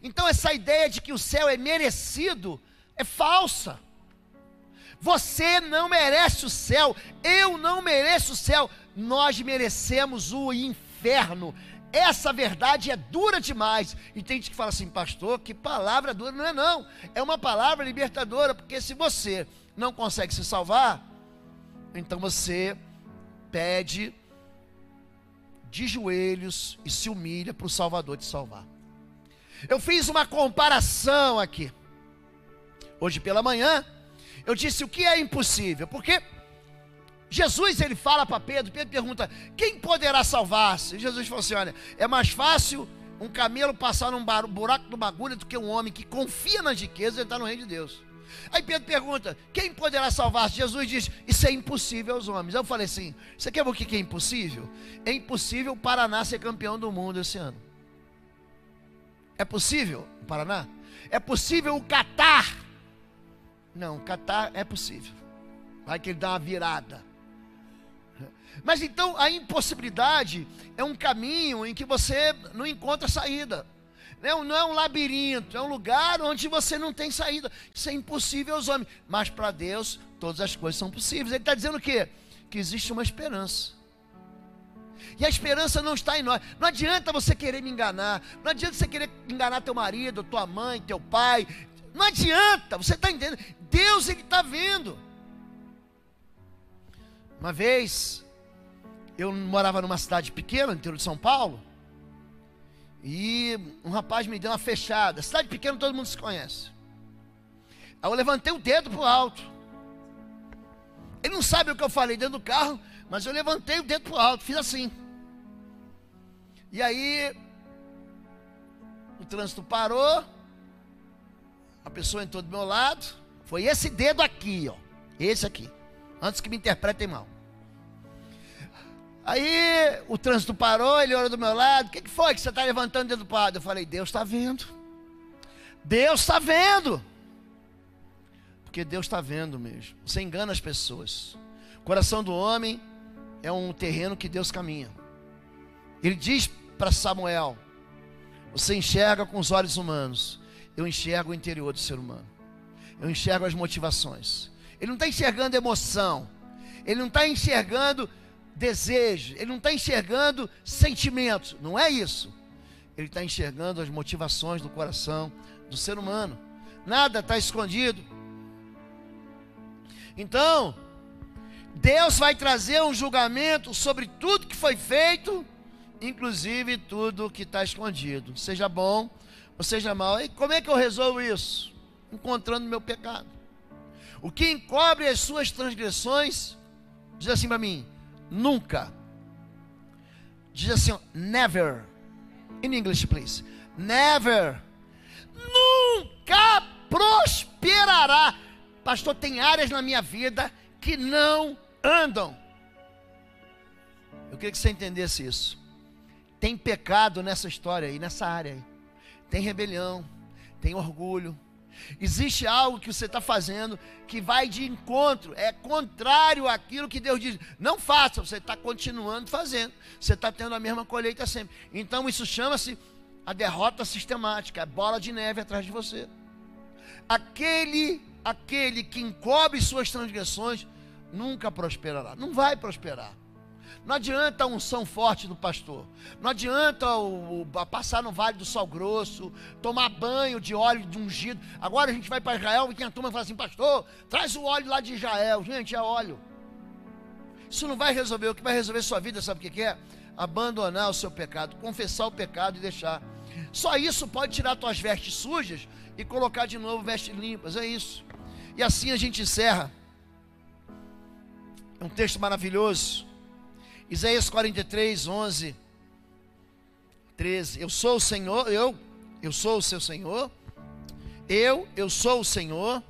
Então essa ideia de que o céu é merecido é falsa. Você não merece o céu, eu não mereço o céu, nós merecemos o inferno. Essa verdade é dura demais. E tem gente que fala assim: pastor, que palavra dura. Não é não, é uma palavra libertadora, porque se você não consegue se salvar, então você pede de joelhos e se humilha para o Salvador te salvar. Eu fiz uma comparação aqui hoje pela manhã. Eu disse o que é impossível, porque Jesus, ele fala para Pedro, Pedro pergunta: quem poderá salvar-se? Jesus falou assim: olha, é mais fácil um camelo passar num buraco de uma agulha do que um homem que confia nas riquezas e entrar no reino de Deus. Aí Pedro pergunta: quem poderá salvar-se? Jesus diz: isso é impossível aos homens. Eu falei assim: você quer ver o que é impossível? É impossível o Paraná ser campeão do mundo esse ano. É possível o Paraná? É possível o Catar? Não, o Catar é possível. Vai que ele dá uma virada. Mas então a impossibilidade é um caminho em que você não encontra saída. Não é um labirinto, é um lugar onde você não tem saída. Isso é impossível aos homens, mas para Deus todas as coisas são possíveis. Ele está dizendo o quê? Que existe uma esperança. E a esperança não está em nós. Não adianta você querer me enganar. Não adianta você querer enganar teu marido, tua mãe, teu pai. Não adianta, você está entendendo? Deus, ele está vendo. Uma vez, eu morava numa cidade pequena, no interior de São Paulo, e um rapaz me deu uma fechada. Cidade pequena, todo mundo se conhece. Aí eu levantei o dedo para o alto. Ele não sabe o que eu falei dentro do carro, mas eu levantei o dedo para o alto, fiz assim. E aí, o trânsito parou, a pessoa entrou do meu lado, foi esse dedo aqui, ó, esse aqui, antes que me interpretem mal. Aí o trânsito parou, ele olhou do meu lado: o que foi que você está levantando o dedo para o lado? Eu falei: Deus está vendo. Deus está vendo. Porque Deus está vendo mesmo. Você engana as pessoas. O coração do homem é um terreno que Deus caminha. Ele diz para Samuel: você enxerga com os olhos humanos, eu enxergo o interior do ser humano. Eu enxergo as motivações. Ele não está enxergando emoção, ele não está enxergando desejo, ele não está enxergando sentimentos. Não é isso. Ele está enxergando as motivações do coração do ser humano. Nada está escondido. Então, Deus vai trazer um julgamento sobre tudo que foi feito, inclusive tudo que está escondido, seja bom ou seja mal. E como é que eu resolvo isso? Encontrando meu pecado. O que encobre as suas transgressões, diz assim para mim: nunca. Diz assim, never. In English, please. Never. Nunca prosperará. Pastor, tem áreas na minha vida que não andam. Eu queria que você entendesse isso. Tem pecado nessa história aí, nessa área aí. Tem rebelião, tem orgulho. Existe algo que você está fazendo que vai de encontro, é contrário àquilo que Deus diz. Não faça, você está continuando fazendo. Você está tendo a mesma colheita sempre. Então isso chama-se a derrota sistemática, a bola de neve atrás de você. Aquele que encobre suas transgressões nunca prosperará, não vai prosperar. Não adianta a unção forte do pastor, não adianta passar no Vale do Sal Grosso, tomar banho de óleo de ungido. Agora a gente vai para Israel e tem a turma que fala assim: pastor, traz o óleo lá de Israel. Gente, é óleo. Isso não vai resolver. O que vai resolver sua vida, sabe o que é? Abandonar o seu pecado, confessar o pecado e deixar. Só isso pode tirar tuas vestes sujas e colocar de novo vestes limpas, é isso. E assim a gente encerra. É um texto maravilhoso. Isaías 43, 11. 13. Eu sou o Senhor, eu sou o seu Senhor. Eu sou o Senhor.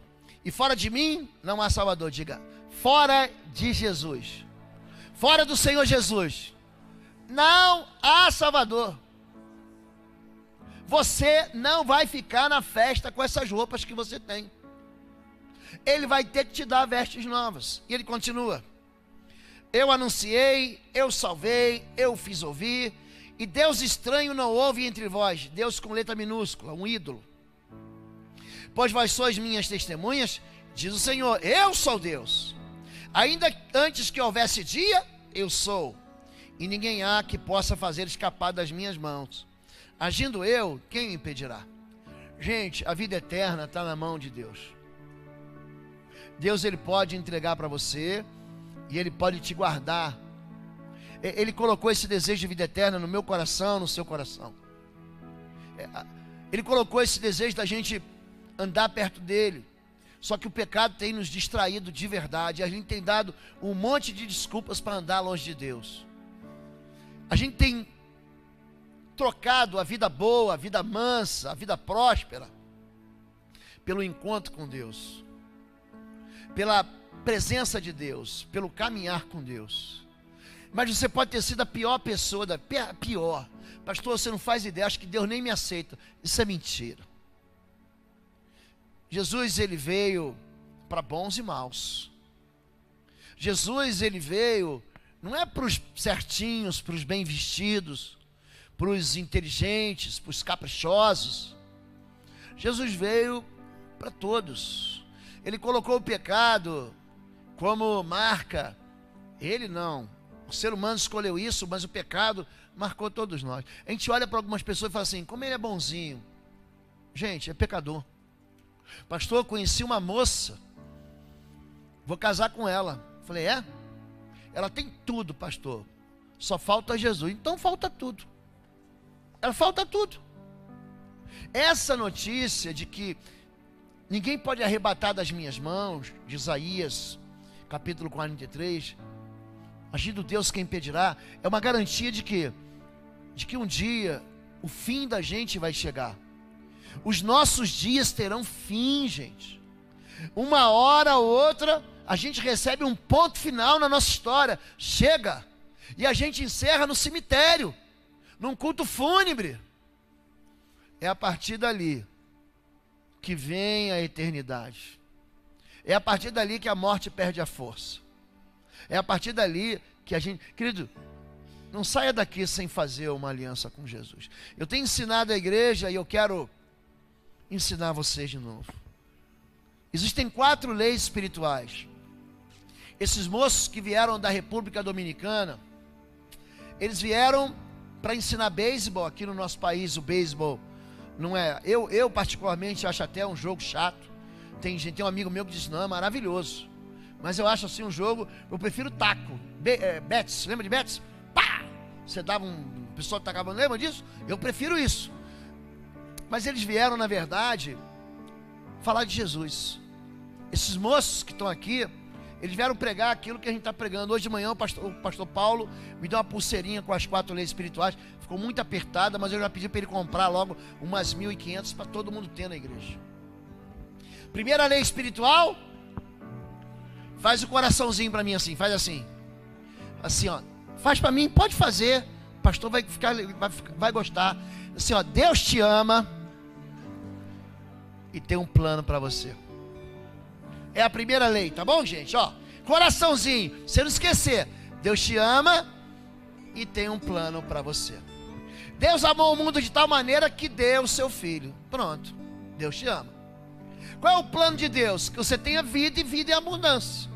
E fora de mim não há Salvador. Diga, fora de Jesus. Fora do Senhor Jesus não há Salvador. Você não vai ficar na festa com essas roupas que você tem. Ele vai ter que te dar vestes novas. E ele continua: eu anunciei, eu salvei, eu fiz ouvir, e Deus estranho não houve entre vós. Deus com letra minúscula, um ídolo. Pois vós sois minhas testemunhas, diz o Senhor, eu sou Deus. Ainda antes que houvesse dia, eu sou, e ninguém há que possa fazer escapar das minhas mãos. Agindo eu, quem me impedirá? Gente, a vida eterna está na mão de Deus. Deus, ele pode entregar para você, e ele pode te guardar. Ele colocou esse desejo de vida eterna no meu coração, no seu coração. Ele colocou esse desejo da gente andar perto dele. Só que o pecado tem nos distraído de verdade. A gente tem dado um monte de desculpas para andar longe de Deus. A gente tem trocado a vida boa, a vida mansa, a vida próspera pelo encontro com Deus, pela presença de Deus, pelo caminhar com Deus. Mas você pode ter sido a pior pessoa, pior. Pastor, você não faz ideia, acho que Deus nem me aceita. Isso é mentira. Jesus, ele veio para bons e maus. Jesus, ele veio, não é para os certinhos, para os bem vestidos, para os inteligentes, para os caprichosos. Jesus veio para todos. Ele colocou o pecado como marca. Ele não. O ser humano escolheu isso, mas o pecado marcou todos nós. A gente olha para algumas pessoas e fala assim, como ele é bonzinho. Gente, é pecador. Pastor, conheci uma moça, vou casar com ela. Falei, é? Ela tem tudo, pastor, só falta Jesus. Então falta tudo. Ela falta tudo. Essa notícia de que ninguém pode arrebatar das minhas mãos, de Isaías, capítulo 43, agindo Deus quem impedirá, é uma garantia de que um dia o fim da gente vai chegar. Os nossos dias terão fim, gente. Uma hora ou outra, a gente recebe um ponto final na nossa história. Chega. E a gente encerra no cemitério, num culto fúnebre. É a partir dali que vem a eternidade. É a partir dali que a morte perde a força. É a partir dali que a gente... Querido, não saia daqui sem fazer uma aliança com Jesus. Eu tenho ensinado a igreja e eu quero ensinar vocês de novo. Existem 4 leis espirituais. Esses moços que vieram da República Dominicana, eles vieram para ensinar beisebol. Aqui no nosso país o beisebol não é... Eu particularmente acho até um jogo chato. Tem um amigo meu que diz, não, é maravilhoso. Mas eu acho assim um jogo, eu prefiro taco. Bets, lembra de bets? Pá! Você dava a pessoa tacava, lembra disso? Eu prefiro isso. Mas eles vieram, na verdade, falar de Jesus. Esses moços que estão aqui, eles vieram pregar aquilo que a gente está pregando. Hoje de manhã o pastor Paulo me deu uma pulseirinha com as 4 leis espirituais. Ficou muito apertada, mas eu já pedi para ele comprar logo umas 1.500 para todo mundo ter na igreja. Primeira lei espiritual, faz o coraçãozinho para mim assim, faz assim. Assim, ó, faz para mim, pode fazer. O pastor vai gostar. Assim, ó, Deus te ama e tem um plano para você. É a primeira lei, tá bom, gente? Ó, coraçãozinho, você não esquecer. Deus te ama e tem um plano para você. Deus amou o mundo de tal maneira que deu o seu filho. Pronto, Deus te ama. Qual é o plano de Deus? Que você tenha vida e vida em abundância.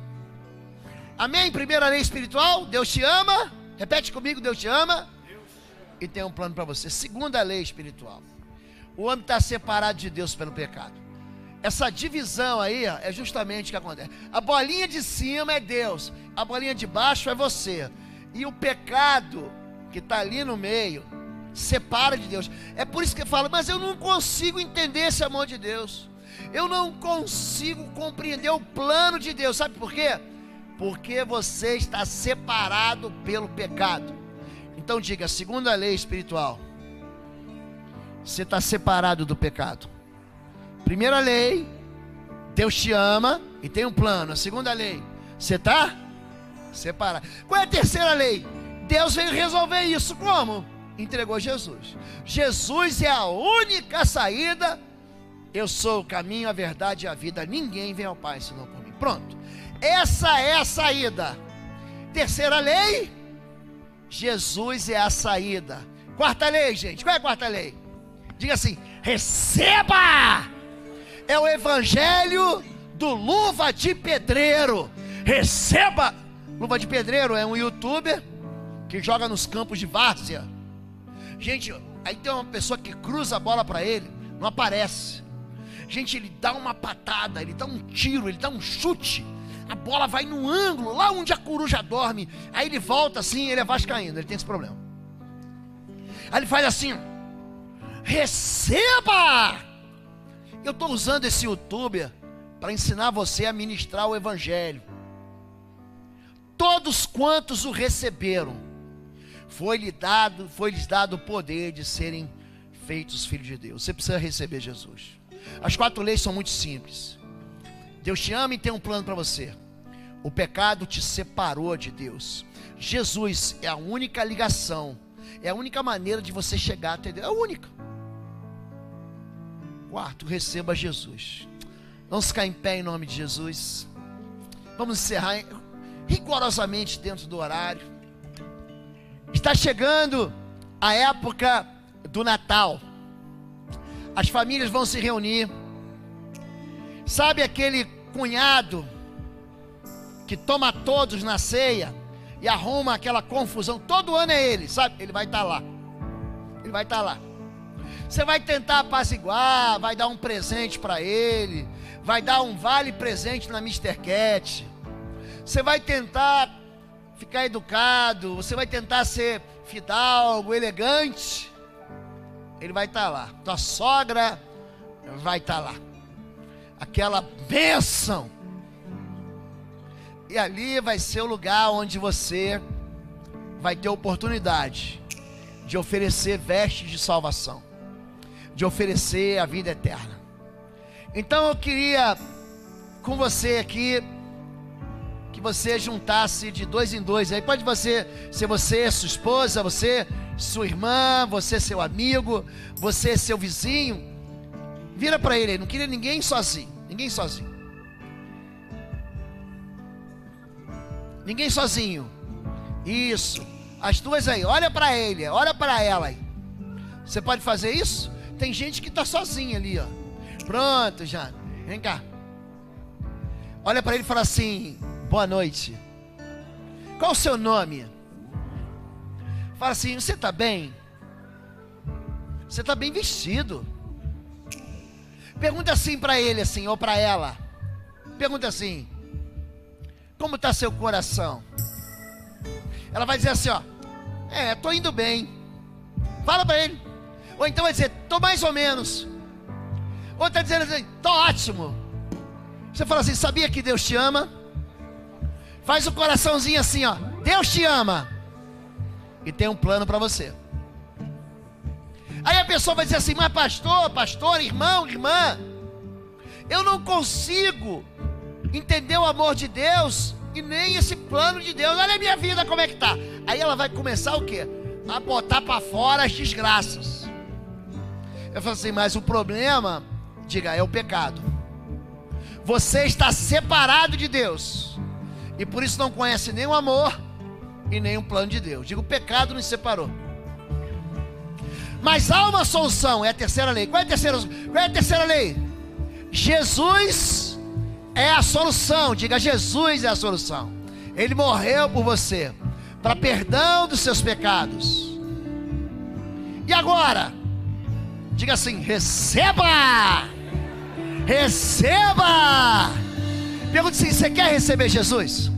Amém? Primeira lei espiritual, Deus te ama. Repete comigo, Deus te ama e tem um plano para você. Segunda lei espiritual, o homem está separado de Deus pelo pecado. Essa divisão aí é justamente o que acontece. A bolinha de cima é Deus, a bolinha de baixo é você. E o pecado que está ali no meio separa de Deus. É por isso que eu falo, mas eu não consigo entender esse amor de Deus. Eu não consigo compreender o plano de Deus. Sabe por quê? Porque você está separado pelo pecado. Então diga, segunda lei espiritual, você está separado do pecado. Primeira lei, Deus te ama e tem um plano. A segunda lei, você está separado. Qual é a terceira lei? Deus veio resolver isso. Como? Entregou Jesus. Jesus é a única saída. Eu sou o caminho, a verdade e a vida. Ninguém vem ao Pai senão por mim. Pronto. Essa é a saída. Terceira lei, Jesus é a saída. Quarta lei, gente. Qual é a quarta lei? Diga assim: receba! É o evangelho do Luva de Pedreiro. Receba! Luva de Pedreiro é um youtuber que joga nos campos de várzea. Gente, aí tem uma pessoa que cruza a bola para ele, não aparece. Gente, ele dá uma patada, ele dá um tiro, ele dá um chute. A bola vai no ângulo, lá onde a coruja dorme. Aí ele volta assim, ele é vascaíno, ele tem esse problema. Aí ele faz assim: receba! Eu estou usando esse youtuber para ensinar você a ministrar o evangelho. Todos quantos o receberam, foi-lhes dado o poder de serem feitos filhos de Deus. Você precisa receber Jesus. As 4 leis são muito simples. Deus te ama e tem um plano para você. O pecado te separou de Deus. Jesus é a única ligação, é a única maneira de você chegar até Deus. É a única. Quarto, receba Jesus. Vamos ficar em pé em nome de Jesus. Vamos encerrar rigorosamente dentro do horário. Está chegando a época do Natal. As famílias vão se reunir. Sabe aquele cunhado que toma todos na ceia e arruma aquela confusão? Todo ano é ele, sabe? Ele vai estar lá. Ele vai estar lá. Você vai tentar apaziguar, vai dar um presente para ele, vai dar um vale presente na Mr. Cat. Você vai tentar ficar educado, você vai tentar ser fidalgo, elegante. Ele vai estar lá. Tua sogra vai estar lá. Aquela bênção. E ali vai ser o lugar onde você vai ter oportunidade de oferecer vestes de salvação, de oferecer a vida eterna. Então eu queria com você aqui que você juntasse de 2 em 2. Aí pode ser você, sua esposa, você, sua irmã, você, seu amigo, você, seu vizinho. Vira para ele, não queria ninguém sozinho. Ninguém sozinho. Ninguém sozinho. Isso. As duas aí, olha para ele, olha para ela aí. Você pode fazer isso? Tem gente que está sozinha ali, ó. Pronto, já. Vem cá. Olha para ele e fala assim: boa noite. Qual o seu nome? Fala assim: você está bem? Você está bem vestido. Pergunta assim para ele assim, ou para ela. Pergunta assim: como está seu coração? Ela vai dizer assim, ó: tô indo bem. Fala para ele. Ou então vai dizer: tô mais ou menos. Ou está dizendo assim: tô ótimo. Você fala assim: sabia que Deus te ama? Faz o coraçãozinho assim, ó: Deus te ama e tem um plano para você. Aí a pessoa vai dizer assim: mas pastor, irmão, irmã, eu não consigo entender o amor de Deus e nem esse plano de Deus. Olha a minha vida como é que tá. Aí ela vai começar o quê? A botar para fora as desgraças. Eu falo assim: mas o problema, diga, é o pecado. Você está separado de Deus e por isso não conhece nem o amor e nem o plano de Deus. Digo, o pecado nos separou. Mas há uma solução, é a terceira lei. Qual é a terceira lei? Jesus é a solução. Diga, Jesus é a solução. Ele morreu por você, para perdão dos seus pecados. E agora, diga assim: receba! Receba! Pergunta assim: você quer receber Jesus?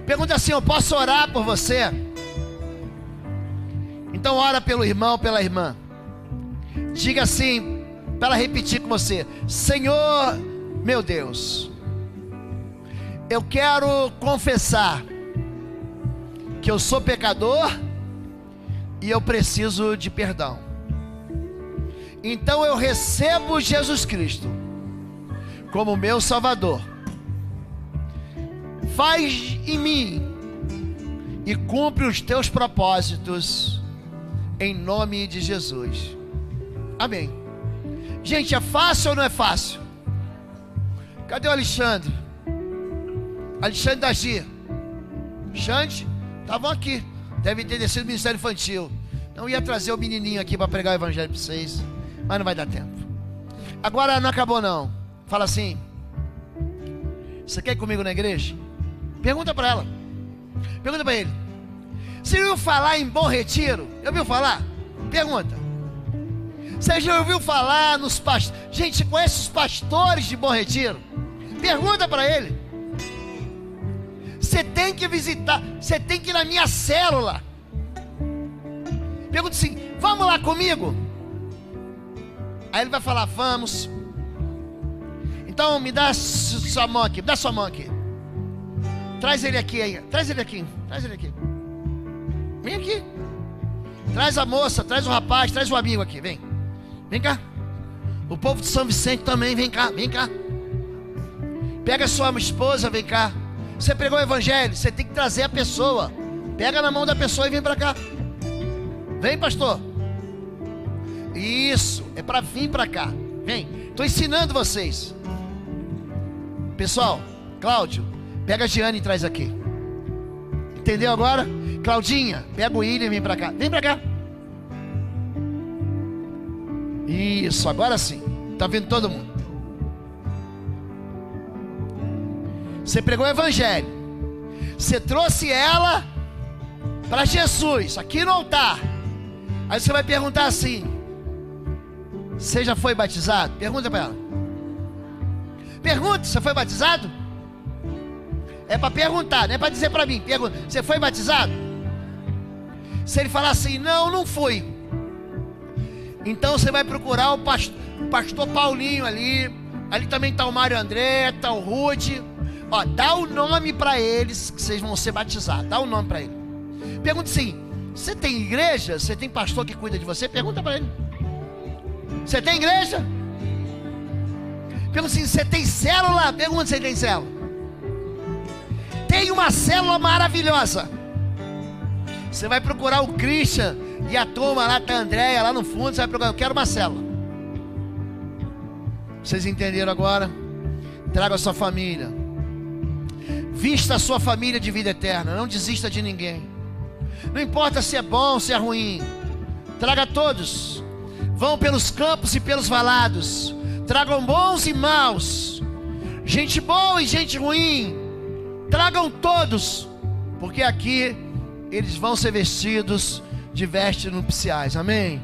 Pergunta assim: eu posso orar por você? Então ora pelo irmão, pela irmã. Diga assim, para ela repetir com você: Senhor, meu Deus, eu quero confessar que eu sou pecador e eu preciso de perdão. então eu recebo Jesus Cristo como meu Salvador. Faz em mim e cumpre os teus propósitos, em nome de Jesus. Amém. Gente, é fácil ou não é fácil? Cadê o Alexandre? Alexandre da Gia. Xande, estavam aqui. Deve ter descido do Ministério Infantil. Não ia trazer o menininho aqui para pregar o evangelho para vocês, mas não vai dar tempo. Agora não acabou não. Fala assim: você quer ir comigo na igreja? Pergunta para ela. Pergunta para ele: você ouviu falar em Bom Retiro? Já ouviu falar? Pergunta. Você já ouviu falar nos pastores? Gente, você conhece os pastores de Bom Retiro? Pergunta para ele. Você tem que visitar, você tem que ir na minha célula. Pergunta assim: vamos lá comigo? Aí ele vai falar: vamos. Então me dá sua mão aqui, dá sua mão aqui. Traz ele aqui aí, traz ele aqui, traz ele aqui. Vem aqui. Traz a moça, traz o rapaz, traz o amigo aqui, vem. Vem cá. O povo de São Vicente também, vem cá, vem cá. Pega a sua esposa, vem cá. Você pregou o evangelho, você tem que trazer a pessoa. Pega na mão da pessoa e vem para cá. Vem, pastor. Isso, é para vir para cá. Vem, estou ensinando vocês. Pessoal, Cláudio, pega a Giane e traz aqui. Entendeu agora? Claudinha, pega o William e vem para cá. Vem para cá. Isso, agora sim. Tá vendo todo mundo? Você pregou o evangelho. Você trouxe ela para Jesus, aqui no altar. Aí você vai perguntar assim: você já foi batizado? Pergunta para ela. Pergunta: você foi batizado? É para perguntar, não é para dizer para mim. Pergunta: você foi batizado? Se ele falar assim: não, não fui, então você vai procurar o pastor Paulinho ali. Ali também está o Mário André, está o Rude. Ó, dá o nome para eles, que vocês vão ser batizados. Dá o nome para ele. Pergunta assim: você tem igreja? Você tem pastor que cuida de você? Pergunta para ele. Você tem igreja? Pergunta assim: você tem célula? Pergunta se ele tem célula. Tem uma célula maravilhosa. Você vai procurar o Christian e a turma lá, tá a Andréia lá no fundo. Você vai procurar: eu quero uma célula. Vocês entenderam agora? Traga a sua família. Vista a sua família de vida eterna. Não desista de ninguém. Não importa se é bom, se é ruim. Traga todos. Vão pelos campos e pelos valados. Tragam bons e maus. Gente boa e gente ruim. Tragam todos. Porque aqui eles vão ser vestidos de vestes nupciais. Amém?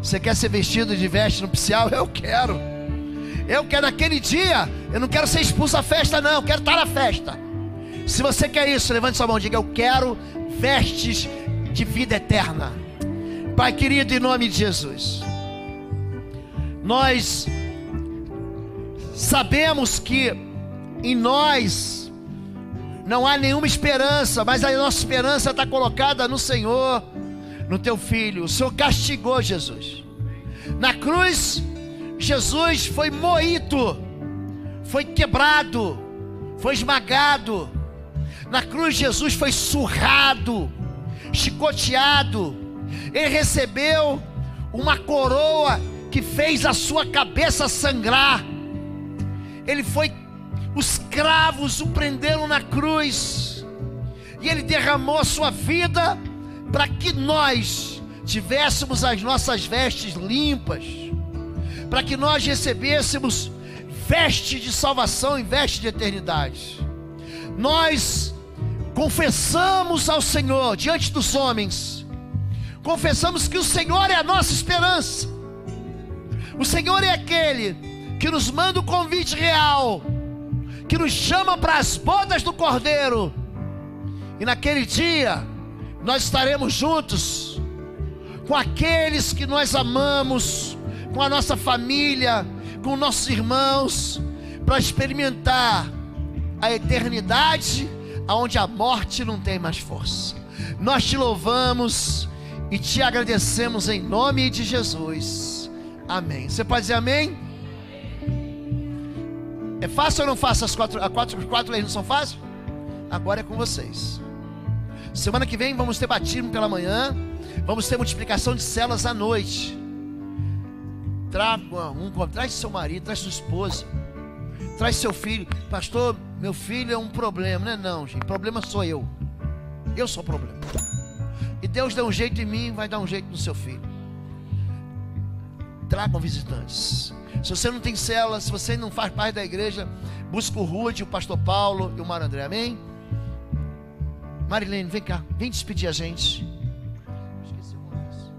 Você quer ser vestido de veste nupcial? Eu quero. Eu quero naquele dia. Eu não quero ser expulso da festa, não. Eu quero estar na festa. Se você quer isso, levante sua mão e diga: eu quero vestes de vida eterna. Pai querido, em nome de Jesus, nós sabemos que em nós não há nenhuma esperança, mas a nossa esperança está colocada no Senhor, no Teu Filho. O Senhor castigou Jesus. Na cruz, Jesus foi moído, foi quebrado, foi esmagado. Na cruz, Jesus foi surrado, chicoteado. Ele recebeu uma coroa que fez a sua cabeça sangrar. Os cravos o prenderam na cruz, e ele derramou a sua vida para que nós tivéssemos as nossas vestes limpas, para que nós recebêssemos veste de salvação e veste de eternidade. Nós confessamos ao Senhor diante dos homens, confessamos que o Senhor é a nossa esperança. O Senhor é aquele que nos manda o convite real, que nos chama para as bodas do Cordeiro. E naquele dia nós estaremos juntos com aqueles que nós amamos, com a nossa família, com nossos irmãos, para experimentar a eternidade, onde a morte não tem mais força. Nós te louvamos e te agradecemos em nome de Jesus. Amém. Você pode dizer amém? É fácil ou não fácil? As quatro leis não são fáceis? Agora é com vocês. Semana que vem vamos ter batismo pela manhã. Vamos ter multiplicação de células à noite. Traz seu marido, traz sua esposa, traz seu filho. Pastor, meu filho é um problema. Não é não, gente. Problema sou eu. Eu sou o problema. E Deus dá um jeito em mim, vai dar um jeito no seu filho. Tragam visitantes. Se você não tem célula, se você não faz parte da igreja, busca o Rude, o pastor Paulo e o Mário André. Amém? Marilene, vem cá, vem despedir a gente. Esqueci uma vez.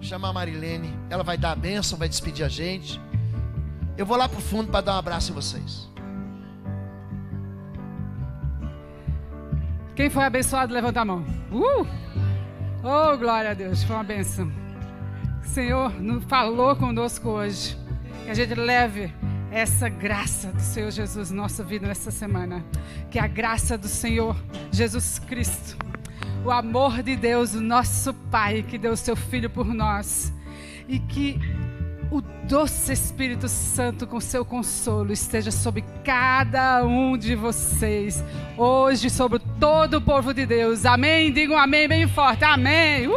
Chamar a Marilene, ela vai dar a bênção, vai despedir a gente. Eu vou lá pro fundo para dar um abraço em vocês. Quem foi abençoado, levanta a mão. Oh, glória a Deus, foi uma bênção. O Senhor falou conosco hoje. Que a gente leve essa graça do Senhor Jesus na nossa vida nessa semana. Que a graça do Senhor Jesus Cristo, o amor de Deus, o nosso Pai, que deu o seu Filho por nós, e que o doce Espírito Santo com seu consolo esteja sobre cada um de vocês, hoje, sobre todo o povo de Deus. Amém? Digam amém bem forte. Amém.